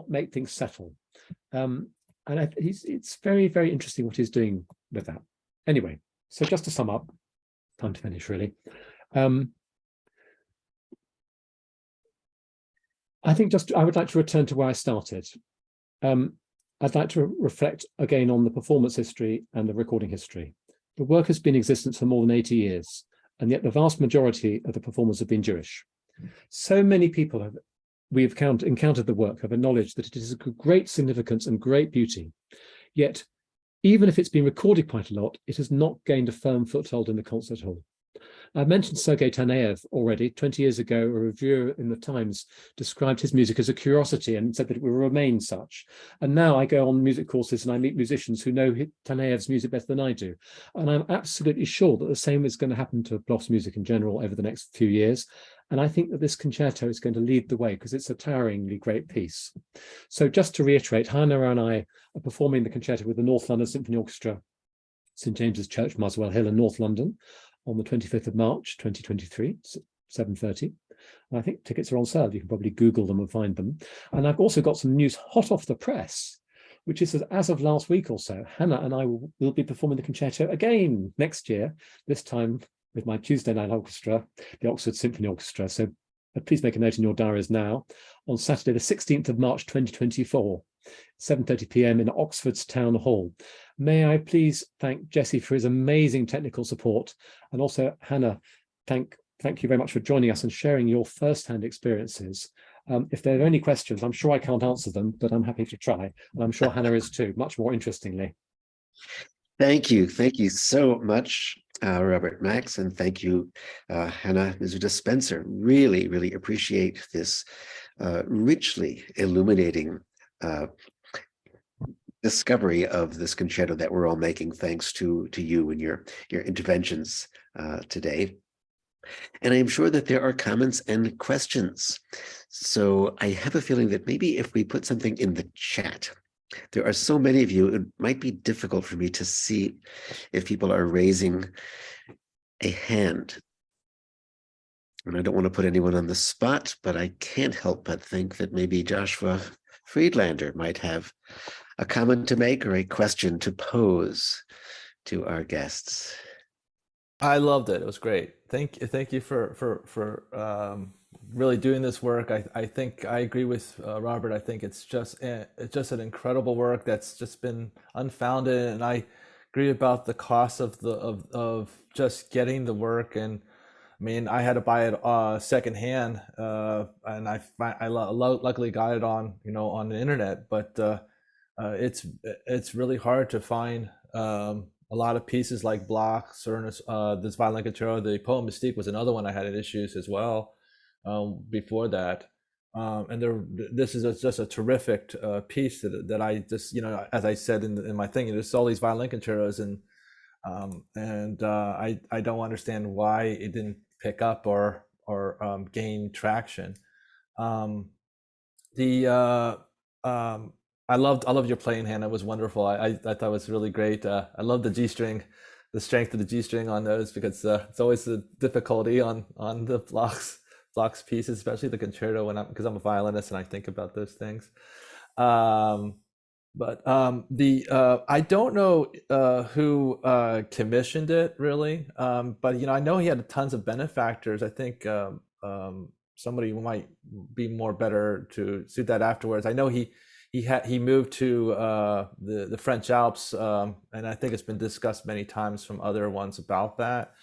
make things settle. It's very, very interesting what he's doing with that. Anyway, so just to sum up, time to finish really. I think I would like to return to where I started. I'd like to reflect again on the performance history and the recording history. The work has been in existence for more than 80 years. And yet the vast majority of the performers have been Jewish. So many people we've encountered the work have acknowledged that it is of great significance and great beauty. Yet, even if it's been recorded quite a lot, it has not gained a firm foothold in the concert hall. I mentioned Sergei Taneyev already. 20 years ago, a reviewer in the Times described his music as a curiosity and said that it will remain such. And now I go on music courses and I meet musicians who know Taneyev's music better than I do. And I'm absolutely sure that the same is going to happen to Bloch's music in general over the next few years. And I think that this concerto is going to lead the way because it's a toweringly great piece. So just to reiterate, Hana and I are performing the concerto with the North London Symphony Orchestra St James's Church, Muswell Hill in North London on the 25th of March 2023, 7:30. I think tickets are on sale. You can probably Google them and find them. And I've also got some news hot off the press, which is that as of last week or so, Hana and I will be performing the concerto again next year, this time with my Tuesday night orchestra, the Oxford Symphony Orchestra. So please make a note in your diaries now, on Saturday, the 16th of March, 2024, 7:30 p.m. in Oxford's Town Hall. May I please thank Jesse for his amazing technical support, and also Hana, thank you very much for joining us and sharing your first-hand experiences. If there are any questions, I'm sure I can't answer them, but I'm happy to try. And I'm sure Hana is too, much more interestingly. Thank you. Thank you so much, Robert Max, and thank you, Hana Mizuta-Spencer. Really, really appreciate this richly illuminating discovery of this concerto that we're all making, thanks to you and your interventions today. And I'm sure that there are comments and questions. So I have a feeling that maybe if we put something in the chat, there are so many of you, it might be difficult for me to see if people are raising a hand. And I don't want to put anyone on the spot, but I can't help but think that maybe Joshua Friedlander might have a comment to make or a question to pose to our guests. I loved it. It was great. Thank you for really doing this work. I think I agree with Robert. I think it's just an incredible work that's just been unfounded, and I agree about the cost of just getting the work. And I mean, I had to buy it secondhand, and I luckily got it on on the internet. But it's really hard to find a lot of pieces like Bloch's, Ernest, this Violin Concerto. The Poem Mystique was another one I had issues as well before that. And this is just a terrific piece that I just, as I said in my thing, there's all these Violin Concertos, and I don't understand why it didn't pick up or gain traction. I loved your playing, Hannah. It was wonderful. I thought it was really great. I love the G string, the strength of the G string on those, because it's always the difficulty on the Bloch's pieces, especially the concerto, because I'm a violinist and I think about those things. I don't know who commissioned it really, but I know he had tons of benefactors. I think somebody might be more better to suit that afterwards. I know he moved to the French Alps, and I think it's been discussed many times from other ones about that.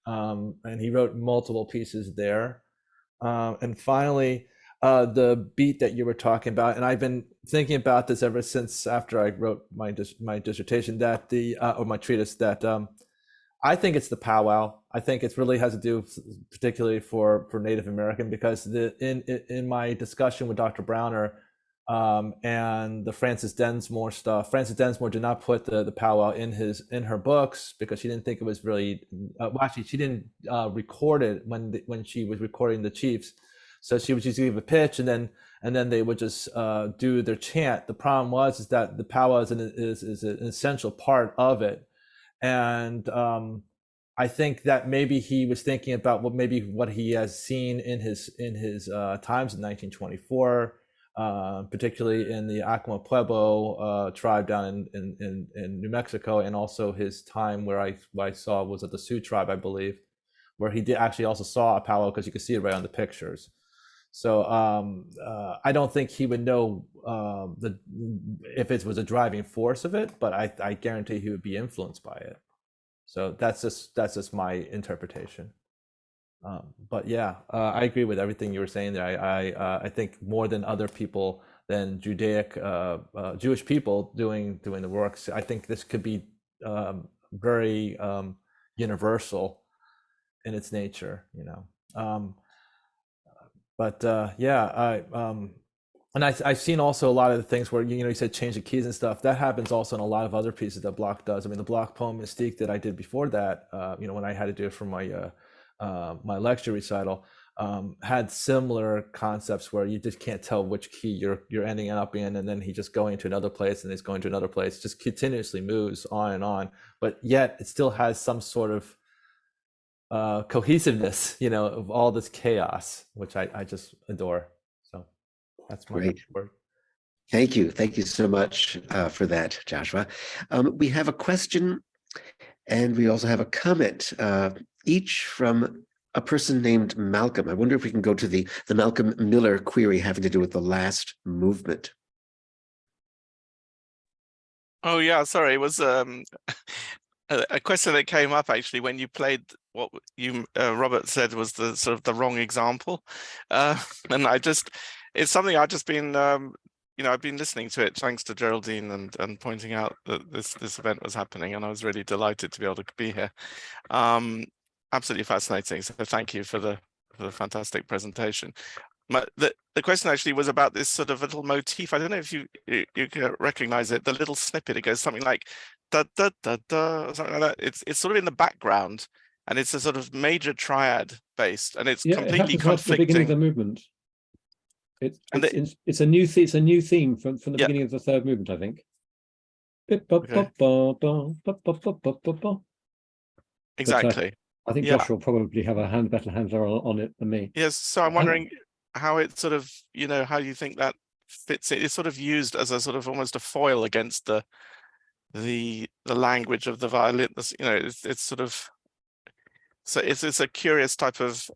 And he wrote multiple pieces there. And finally, the beat that you were talking about, and I've been thinking about this ever since after I wrote my dissertation, or my treatise, that I think it's the powwow. I think it really has to do particularly for Native American, because in my discussion with Dr. Browner, and the Frances Densmore stuff. Frances Densmore did not put the powwow in her books because she didn't think it was really. Actually, she didn't record it when she was recording the chiefs. So she would just give a pitch, and then they would just do their chant. The problem is that the powwow is an essential part of it, and I think that maybe he was thinking about what he has seen in his times in 1924. Particularly in the Acoma Pueblo tribe down in New Mexico, and also his time where I saw was at the Sioux tribe, I believe, where he did actually also saw a powwow, because you could see it right on the pictures. So I don't think he would know if it was a driving force of it, but I guarantee he would be influenced by it. So that's just my interpretation. But yeah, I agree with everything you were saying there. I think more than other people, than Judaic Jewish people doing the works, I think this could be very universal in its nature, and I've seen also a lot of the things where you said change the keys and stuff. That happens also in a lot of other pieces that Bloch does. I mean, the Bloch Poem Mystique that I did before that, when I had to do it for my my lecture recital, had similar concepts where you just can't tell which key you're ending up in, and then he just going to another place and he's going to another place, just continuously moves on and on, but yet it still has some sort of cohesiveness, of all this chaos, which I just adore. So that's my Great. word. Thank you so much for that, Joshua. We have a question, and we also have a comment, each from a person named Malcolm. I wonder if we can go to the Malcolm Miller query having to do with the last movement. Oh yeah, sorry. It was a question that came up actually when you played what you Robert said was the sort of the wrong example, and it's something I've just been I've been listening to it thanks to Geraldine and pointing out that this event was happening, and I was really delighted to be able to be here. Absolutely fascinating. So thank you for the fantastic presentation. The question actually was about this sort of little motif. I don't know if you can recognize it. The little snippet. It goes something like da da da da, or something like that. It's sort of in the background, and it's a sort of major triad based, and it's completely it happens right at the beginning of the movement. It's a new theme from the beginning of the third movement, I think. Exactly. I think Joshua will probably have a better handler on it than me. Yes, so I'm wondering how it sort of, how you think that fits it. It's sort of used as a sort of almost a foil against the language of the violin. It's sort of, so it's a curious type of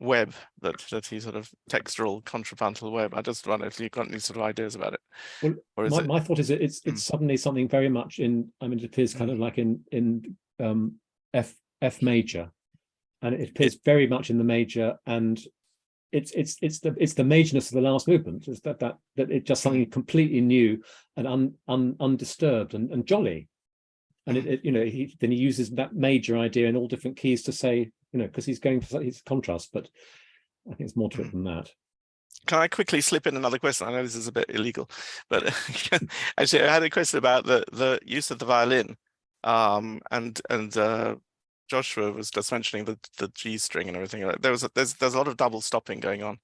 web that he sort of textural contrapuntal web. I just wonder if you've got any sort of ideas about it. Well, or is my thought is it's suddenly something very much in. I mean, it appears kind of like in F major, and it appears very much in the major, and it's the majorness of the last movement. Is that it's just something completely new and undisturbed and jolly, and he uses that major idea in all different keys to say, because he's going for his contrast, but I think it's more to it than that. Can I quickly slip in another question? I know this is a bit illegal, but actually I had a question about the use of the violin, and Joshua was just mentioning the G string and everything. There's a lot of double stopping going on,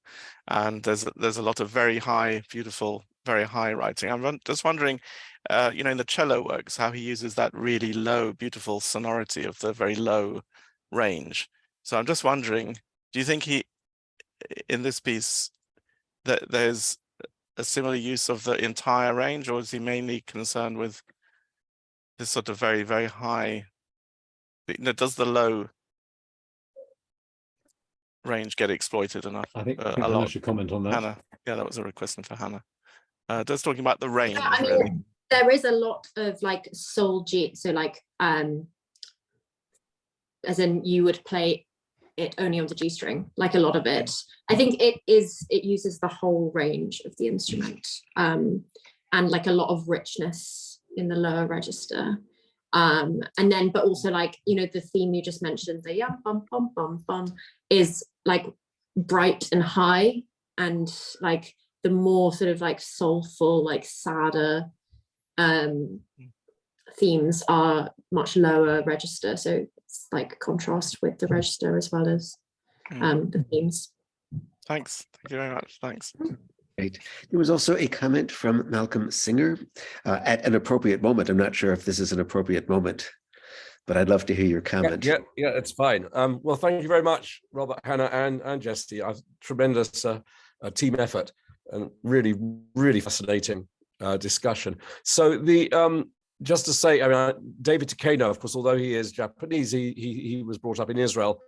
and there's a lot of very high, beautiful, very high writing. I'm just wondering, in the cello works, how he uses that really low, beautiful sonority of the very low range. So I'm just wondering, do you think in this piece, that there's a similar use of the entire range, or is he mainly concerned with this sort of very, very high? Does the low range get exploited enough? I think Hannah should comment on that. Hannah, yeah, that was a question for Hannah. Just talking about the range. Yeah, really. There is a lot of like sol G, so like as in you would play it only on the G string, like a lot of it. I think it uses the whole range of the instrument, and like a lot of richness in the lower register. And then, but also like, the theme you just mentioned, the yum bum bum bum bum, is like bright and high, and like the more sort of like soulful, like sadder themes are much lower register. So it's like contrast with the register as well as the themes. Thanks. Thank you very much. Thanks. Great. There was also a comment from Malcolm Singer at an appropriate moment. I'm not sure if this is an appropriate moment, but I'd love to hear your comment. Yeah, it's fine. Well, thank you very much, Robert, Hannah, and Jesse. A tremendous team effort and really, really fascinating discussion. So just to say, I mean, David Takeno, of course, although he is Japanese, he was brought up in Israel,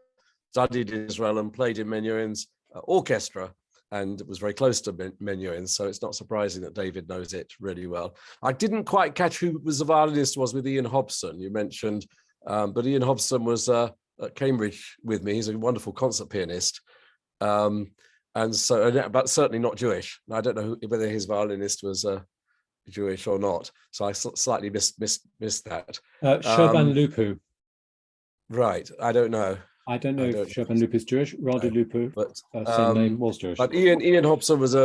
studied in Israel, and played in Menuhin's orchestra, and was very close to Menuhin. So it's not surprising that David knows it really well. I didn't quite catch who the violinist was with Ian Hobson. You mentioned, but Ian Hobson was at Cambridge with me. He's a wonderful concert pianist, and so, but certainly not Jewish. I don't know whether his violinist was Jewish or not, so I slightly missed that. Shoban Lupu. Right, I don't know. I don't know if Shoban Lupu is Jewish. Radu Lupu, but same name, was Jewish. But Ian Hobson was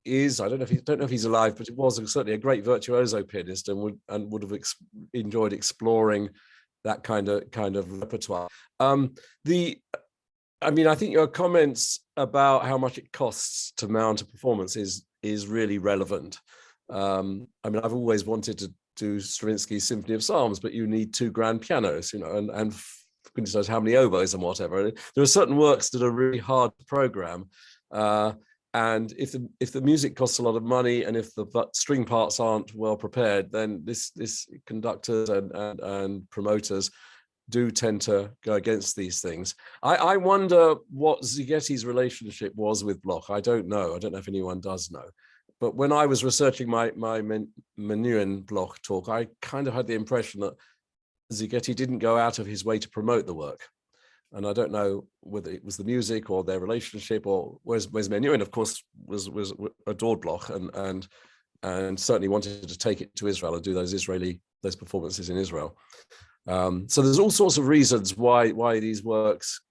is I don't know if he's alive, but it was certainly a great virtuoso pianist, and would have enjoyed exploring that kind of repertoire. I mean, I think your comments about how much it costs to mount a performance is really relevant. I mean, I've always wanted to do Stravinsky's Symphony of Psalms, but you need 2 grand pianos, you know, and goodness knows how many oboes and whatever. There are certain works that are really hard to program. And if the music costs a lot of money and if the string parts aren't well prepared, then this conductors and promoters do tend to go against these things. I wonder what Szigeti's relationship was with Bloch. I don't know. I don't know if anyone does know. But when I was researching my Menuhin Bloch talk, I kind of had the impression that Szigeti didn't go out of his way to promote the work. And I don't know whether it was the music or their relationship, or whereas Menuhin, of course, was adored Bloch and certainly wanted to take it to Israel and do those performances in Israel. So there's all sorts of reasons why these works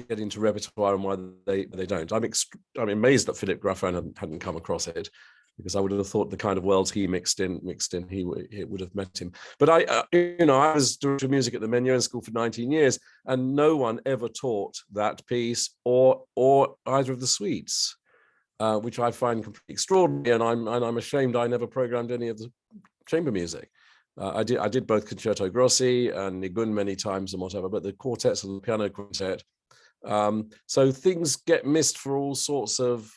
get into repertoire and why they don't. I'm amazed that Philip Graffin hadn't come across it, because I would have thought the kind of worlds he mixed in, he would have met him. But I was director of music at the Menuhin School for 19 years, and no one ever taught that piece or either of the suites, which I find completely extraordinary. And I'm ashamed I never programmed any of the chamber music. I did both Concerto Grossi and Nigun many times and whatever, but the quartets and the piano quartet. So things get missed for all sorts of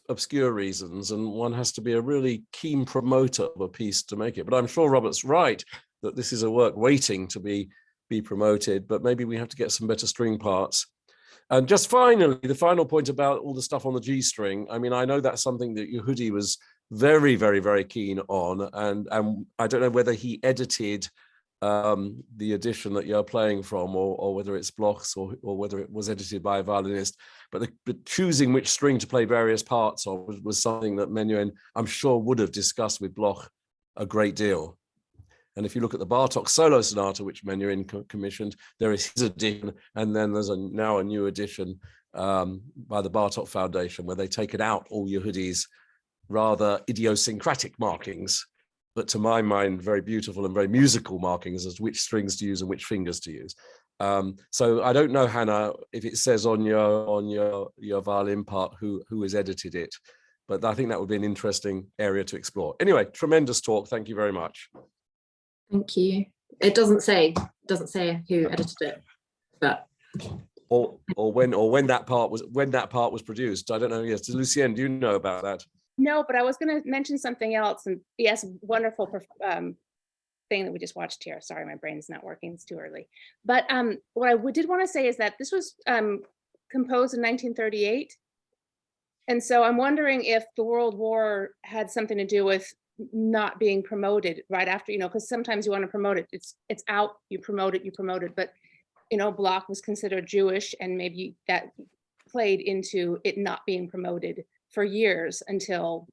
obscure reasons, and one has to be a really keen promoter of a piece to make it. But I'm sure Robert's right that this is a work waiting to be promoted, but maybe we have to get some better string parts. And just finally, the final point about all the stuff on the G string. I mean, I know that's something that Yehudi was very, very, very keen on, and I don't know whether he edited the edition that you're playing from, or whether it's Bloch's, or whether it was edited by a violinist. But choosing which string to play various parts of was something that Menuhin, I'm sure, would have discussed with Bloch a great deal. And if you look at the Bartók solo sonata, which Menuhin commissioned, there is his edition, and then there's now a new edition by the Bartók Foundation, where they taken out all Yehudi's rather idiosyncratic markings, but to my mind, very beautiful and very musical markings as to which strings to use and which fingers to use. So I don't know, Hannah, if it says on your violin part who has edited it, but I think that would be an interesting area to explore. Anyway, tremendous talk. Thank you very much. Thank you. It doesn't say who edited it, but or when that part was produced. I don't know. Yes, Lucienne, do you know about that? No, but I was going to mention something else. And yes, wonderful thing that we just watched here. Sorry, my brain's not working. It's too early. But what I did want to say is that this was composed in 1938. And so I'm wondering if the World War had something to do with not being promoted right after, because sometimes you want to promote it. It's out, you promote it. But, Bloch was considered Jewish, and maybe that played into it not being promoted for years until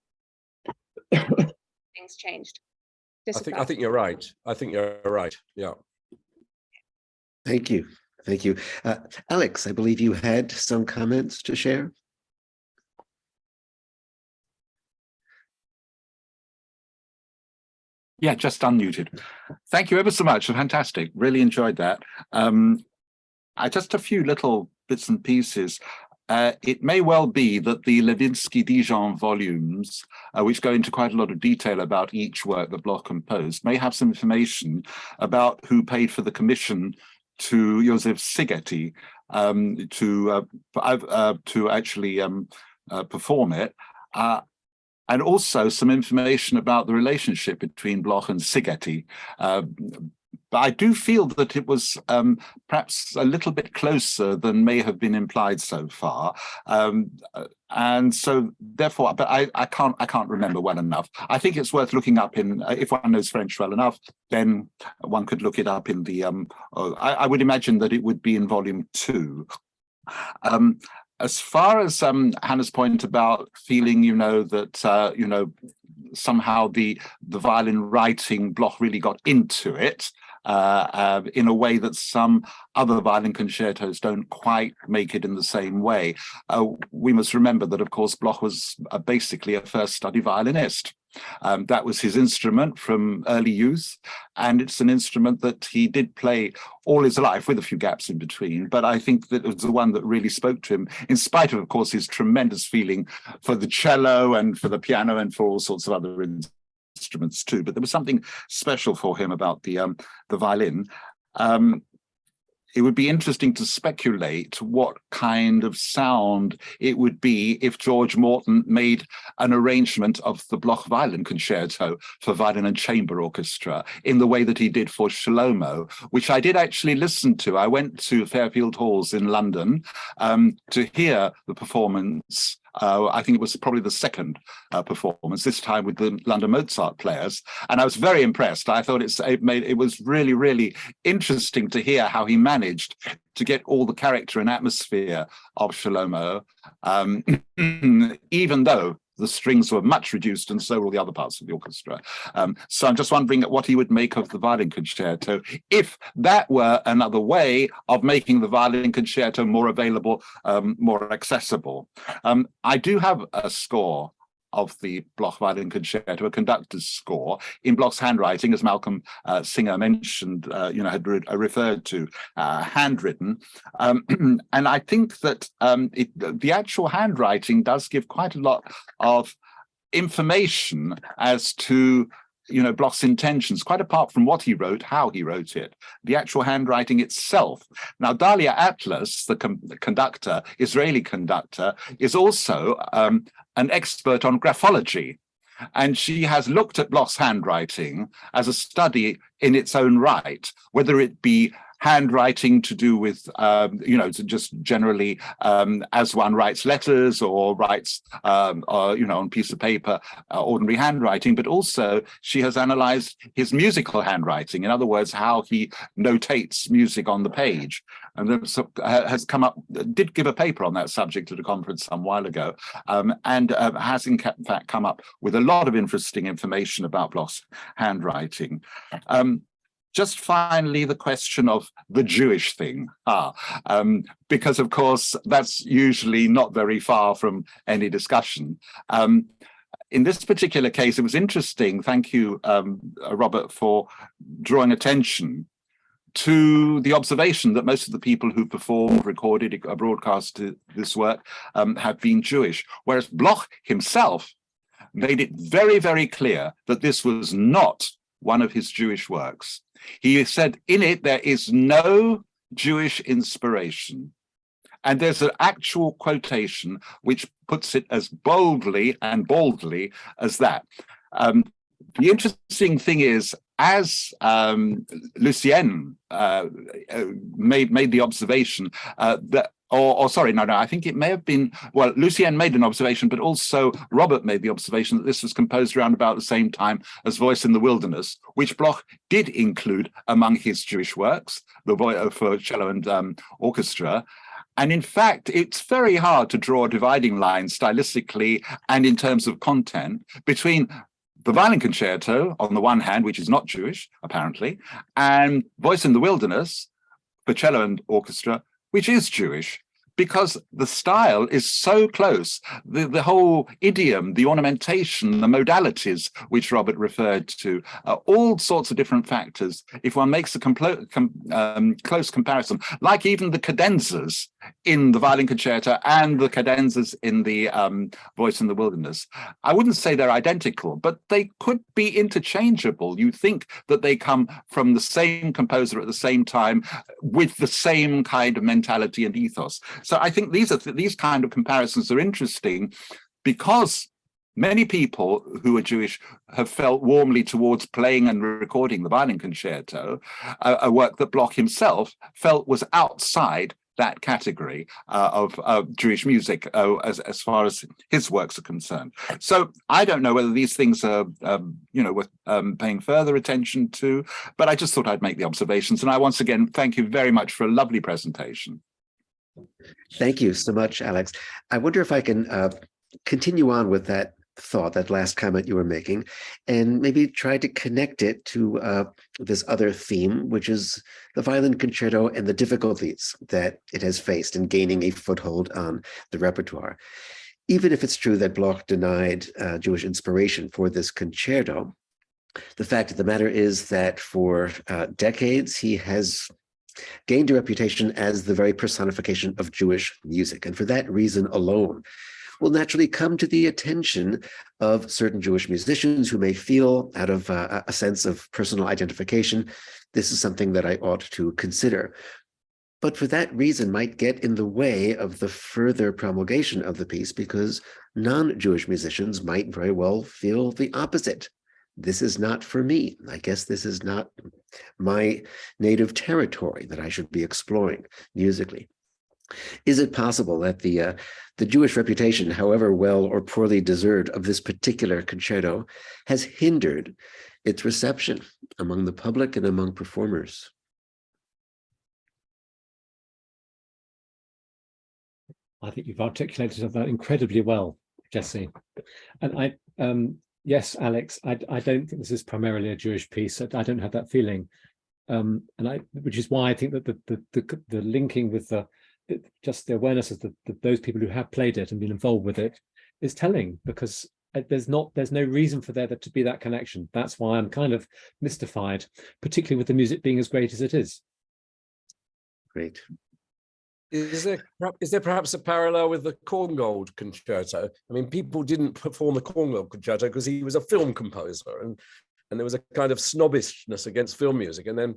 things changed. I think you're right. Yeah. Thank you. Alex, I believe you had some comments to share. Yeah, just unmuted. Thank you ever so much. Fantastic. Really enjoyed that. Just a few little bits and pieces. It may well be that the Levinsky-Dijon volumes, which go into quite a lot of detail about each work that Bloch composed, may have some information about who paid for the commission to Joseph Szigeti to actually perform it. And also some information about the relationship between Bloch and Szigeti. But I do feel that it was perhaps a little bit closer than may have been implied so far. And so therefore, but I can't remember well enough. I think it's worth looking up if one knows French well enough, then one could look it up in the, I would imagine that it would be in volume 2. As far as Hannah's point about feeling, that, somehow the violin writing Bloch really got into it in a way that some other violin concertos don't quite make it in the same way. We must remember that, of course, Bloch was basically a first study violinist. That was his instrument from early youth, and it's an instrument that he did play all his life with a few gaps in between. But I think that it was the one that really spoke to him, in spite of course, his tremendous feeling for the cello and for the piano and for all sorts of other instruments too. But there was something special for him about the violin. It would be interesting to speculate what kind of sound it would be if George Morton made an arrangement of the Bloch Violin Concerto for violin and chamber orchestra in the way that he did for Shlomo, which I did actually listen to. I went to Fairfield Halls in London to hear the performance. I think it was probably the second performance, this time with the London Mozart players, and I was very impressed. I thought it was really, really interesting to hear how he managed to get all the character and atmosphere of Shlomo, even though the strings were much reduced and so were all the other parts of the orchestra. So I'm just wondering what he would make of the violin concerto, if that were another way of making the violin concerto more available, more accessible. I do have a score of the Bloch Violin Concerto, a conductor's score in Bloch's handwriting, as Malcolm Singer mentioned, had referred to, handwritten. And I think that the actual handwriting does give quite a lot of information as to Bloch's intentions, quite apart from what he wrote, how he wrote it, the actual handwriting itself. Now, Dalia Atlas, the conductor, Israeli conductor, is also an expert on graphology. And she has looked at Bloch's handwriting as a study in its own right, whether it be handwriting to do with, just generally as one writes letters or writes, on a piece of paper, ordinary handwriting, but also she has analyzed his musical handwriting. In other words, how he notates music on the page. And has come up, did give a paper on that subject at a conference some while ago, and has in fact come up with a lot of interesting information about Bloch's handwriting. Just finally, the question of the Jewish thing, because of course that's usually not very far from any discussion. In this particular case, it was interesting. Thank you, Robert, for drawing attention to the observation that most of the people who performed, recorded, broadcast this work have been Jewish, whereas Bloch himself made it very, very clear that this was not one of his Jewish works. He said in it there is no Jewish inspiration. And there's an actual quotation which puts it as boldly and baldly as that. The interesting thing is, as Lucien made the observation that, I think it may have been, well, Lucien made an observation, but also Robert made the observation that this was composed around about the same time as Voice in the Wilderness, which Bloch did include among his Jewish works, the voice for cello and orchestra. And in fact, it's very hard to draw a dividing line stylistically and in terms of content between the Violin Concerto, on the one hand, which is not Jewish, apparently, and Voice in the Wilderness for cello and orchestra, which is Jewish, because the style is so close. The whole idiom, the ornamentation, the modalities, which Robert referred to, all sorts of different factors. If one makes a close comparison, like even the cadenzas in the Violin Concerto and the cadenzas in the Voice in the Wilderness, I wouldn't say they're identical, but they could be interchangeable. You think that they come from the same composer at the same time with the same kind of mentality and ethos. So I think these kind of comparisons are interesting because many people who are Jewish have felt warmly towards playing and recording the Violin Concerto, a work that Bloch himself felt was outside that category of Jewish music as far as his works are concerned. So I don't know whether these things are, worth paying further attention to, but I just thought I'd make the observations. And I once again thank you very much for a lovely presentation. Thank you so much, Alex. I wonder if I can continue on with that thought, that last comment you were making, and maybe try to connect it to this other theme, which is the Violin Concerto and the difficulties that it has faced in gaining a foothold on the repertoire. even if it's true that Bloch denied Jewish inspiration for this concerto, the fact of the matter is that for decades, he has gained a reputation as the very personification of Jewish music. And for that reason alone, will naturally come to the attention of certain Jewish musicians who may feel, out of a sense of personal identification, this is something that I ought to consider. But for that reason might get in the way of the further promulgation of the piece, because non-Jewish musicians might very well feel the opposite. This is not for me. I guess this is not my native territory that I should be exploring musically. Is it possible that the Jewish reputation, however well or poorly deserved, of this particular concerto has hindered its reception among the public and among performers? I think you've articulated that incredibly well, Jesse. And yes, Alex, I don't think this is primarily a Jewish piece. I don't have that feeling, which is why I think that the linking with just the awareness of those people who have played it and been involved with it is telling, because there's no reason for there to be that connection. That's why I'm kind of mystified, particularly with the music being as great as it is. Great. Is there perhaps a parallel with the Korngold Concerto? I mean, people didn't perform the Korngold Concerto because he was a film composer, and there was a kind of snobbishness against film music. And then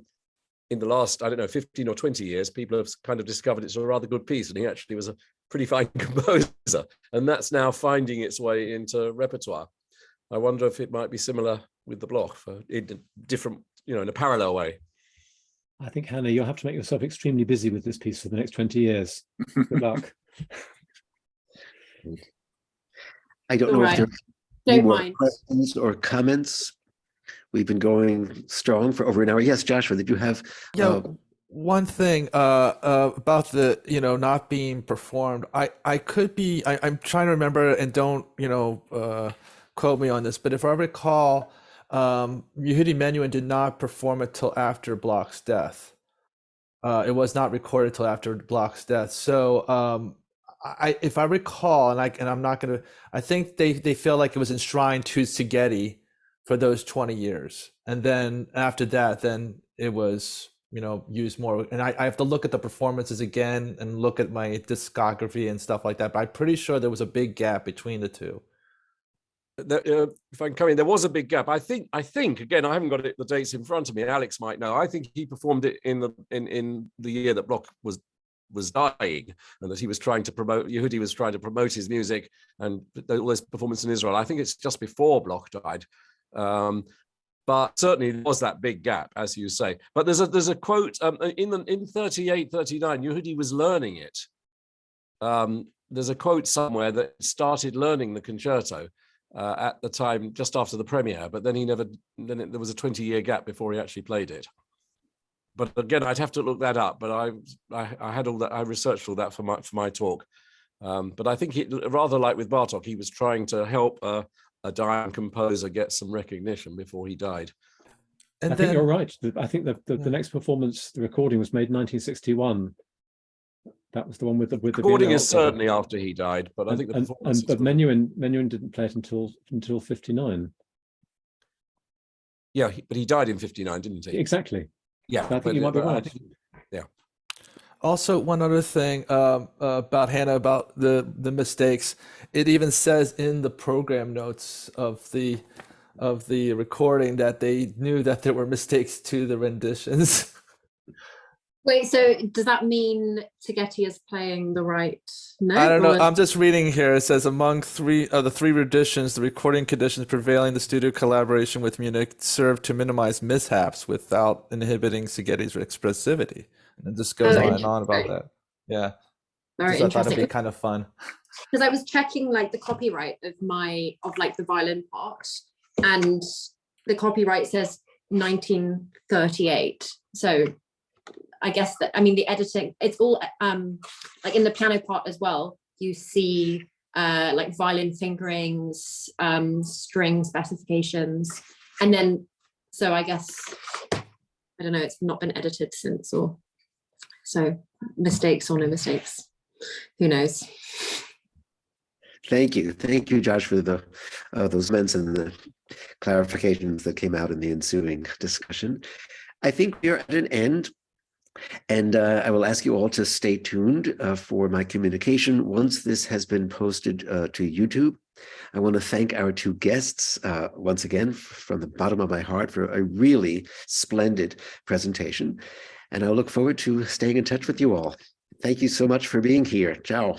in the last, I don't know, 15 or 20 years, people have kind of discovered it's a rather good piece, and he actually was a pretty fine composer. And that's now finding its way into repertoire. I wonder if it might be similar with the Bloch, in different, in a parallel way. I think, Hannah, you'll have to make yourself extremely busy with this piece for the next 20 years. Good luck. I don't know if there are any Don't more mind. questions or comments. We've been going strong for over an hour. Yes, Joshua, did you have? One thing about the not being performed. I could be. I'm trying to remember, and don't quote me on this, but if I recall, Yehudi Menuhin did not perform it till after Bloch's death. It was not recorded till after Bloch's death. So if I recall, and I'm not gonna, I think they feel like it was enshrined to Szigeti for those 20 years, and then after that, then it was used more. And I have to look at the performances again and look at my discography and stuff like that. But I'm pretty sure there was a big gap between the two. If I can come in, there was a big gap. I think again, I haven't got the dates in front of me. Alex might know. I think he performed it in the year that Bloch was dying, and that he was trying to promote. Yehudi was trying to promote his music and all this performance in Israel. I think it's just before Bloch died, but certainly there was that big gap, as you say. But there's a quote in 38, 39. Yehudi was learning it. There's a quote somewhere that started learning the concerto at the time, just after the premiere, but then there was a 20-year gap before he actually played it. But again, I'd have to look that up. But I had all that, I researched all that for my talk. But I think rather like with Bartok, he was trying to help a dying composer get some recognition before he died. And I think you're right. I think the next performance, the recording, was made in 1961. That was the one with the recording is certainly after he died, but I think the performance. But Menuhin didn't play it until 59. Yeah, but he died in 59, didn't he? Exactly. Yeah, I think you might be right. Yeah. Also, one other thing about Hannah, about the mistakes. It even says in the program notes of the recording that they knew that there were mistakes to the renditions. Wait, so does that mean Szigeti is playing the right note? I don't know. I'm just reading here. It says among the three renditions, the recording conditions prevailing in the studio collaboration with Munich served to minimize mishaps without inhibiting Szigeti's expressivity. And it just goes on and on about that. Yeah. Very I thought it'd interesting. be kind of fun. Because I was checking like the copyright of the violin part, and the copyright says 1938. So I guess that, the editing, it's all like in the piano part as well, you see like violin fingerings, string specifications, and then, so I guess, I don't know, it's not been edited since, or so mistakes or no mistakes, who knows. Thank you, Josh, for those comments and the clarifications that came out in the ensuing discussion. I think we are at an end, and I will ask you all to stay tuned for my communication once this has been posted to YouTube. I want to thank our two guests once again from the bottom of my heart for a really splendid presentation, and I look forward to staying in touch with you all. Thank you so much for being here. Ciao.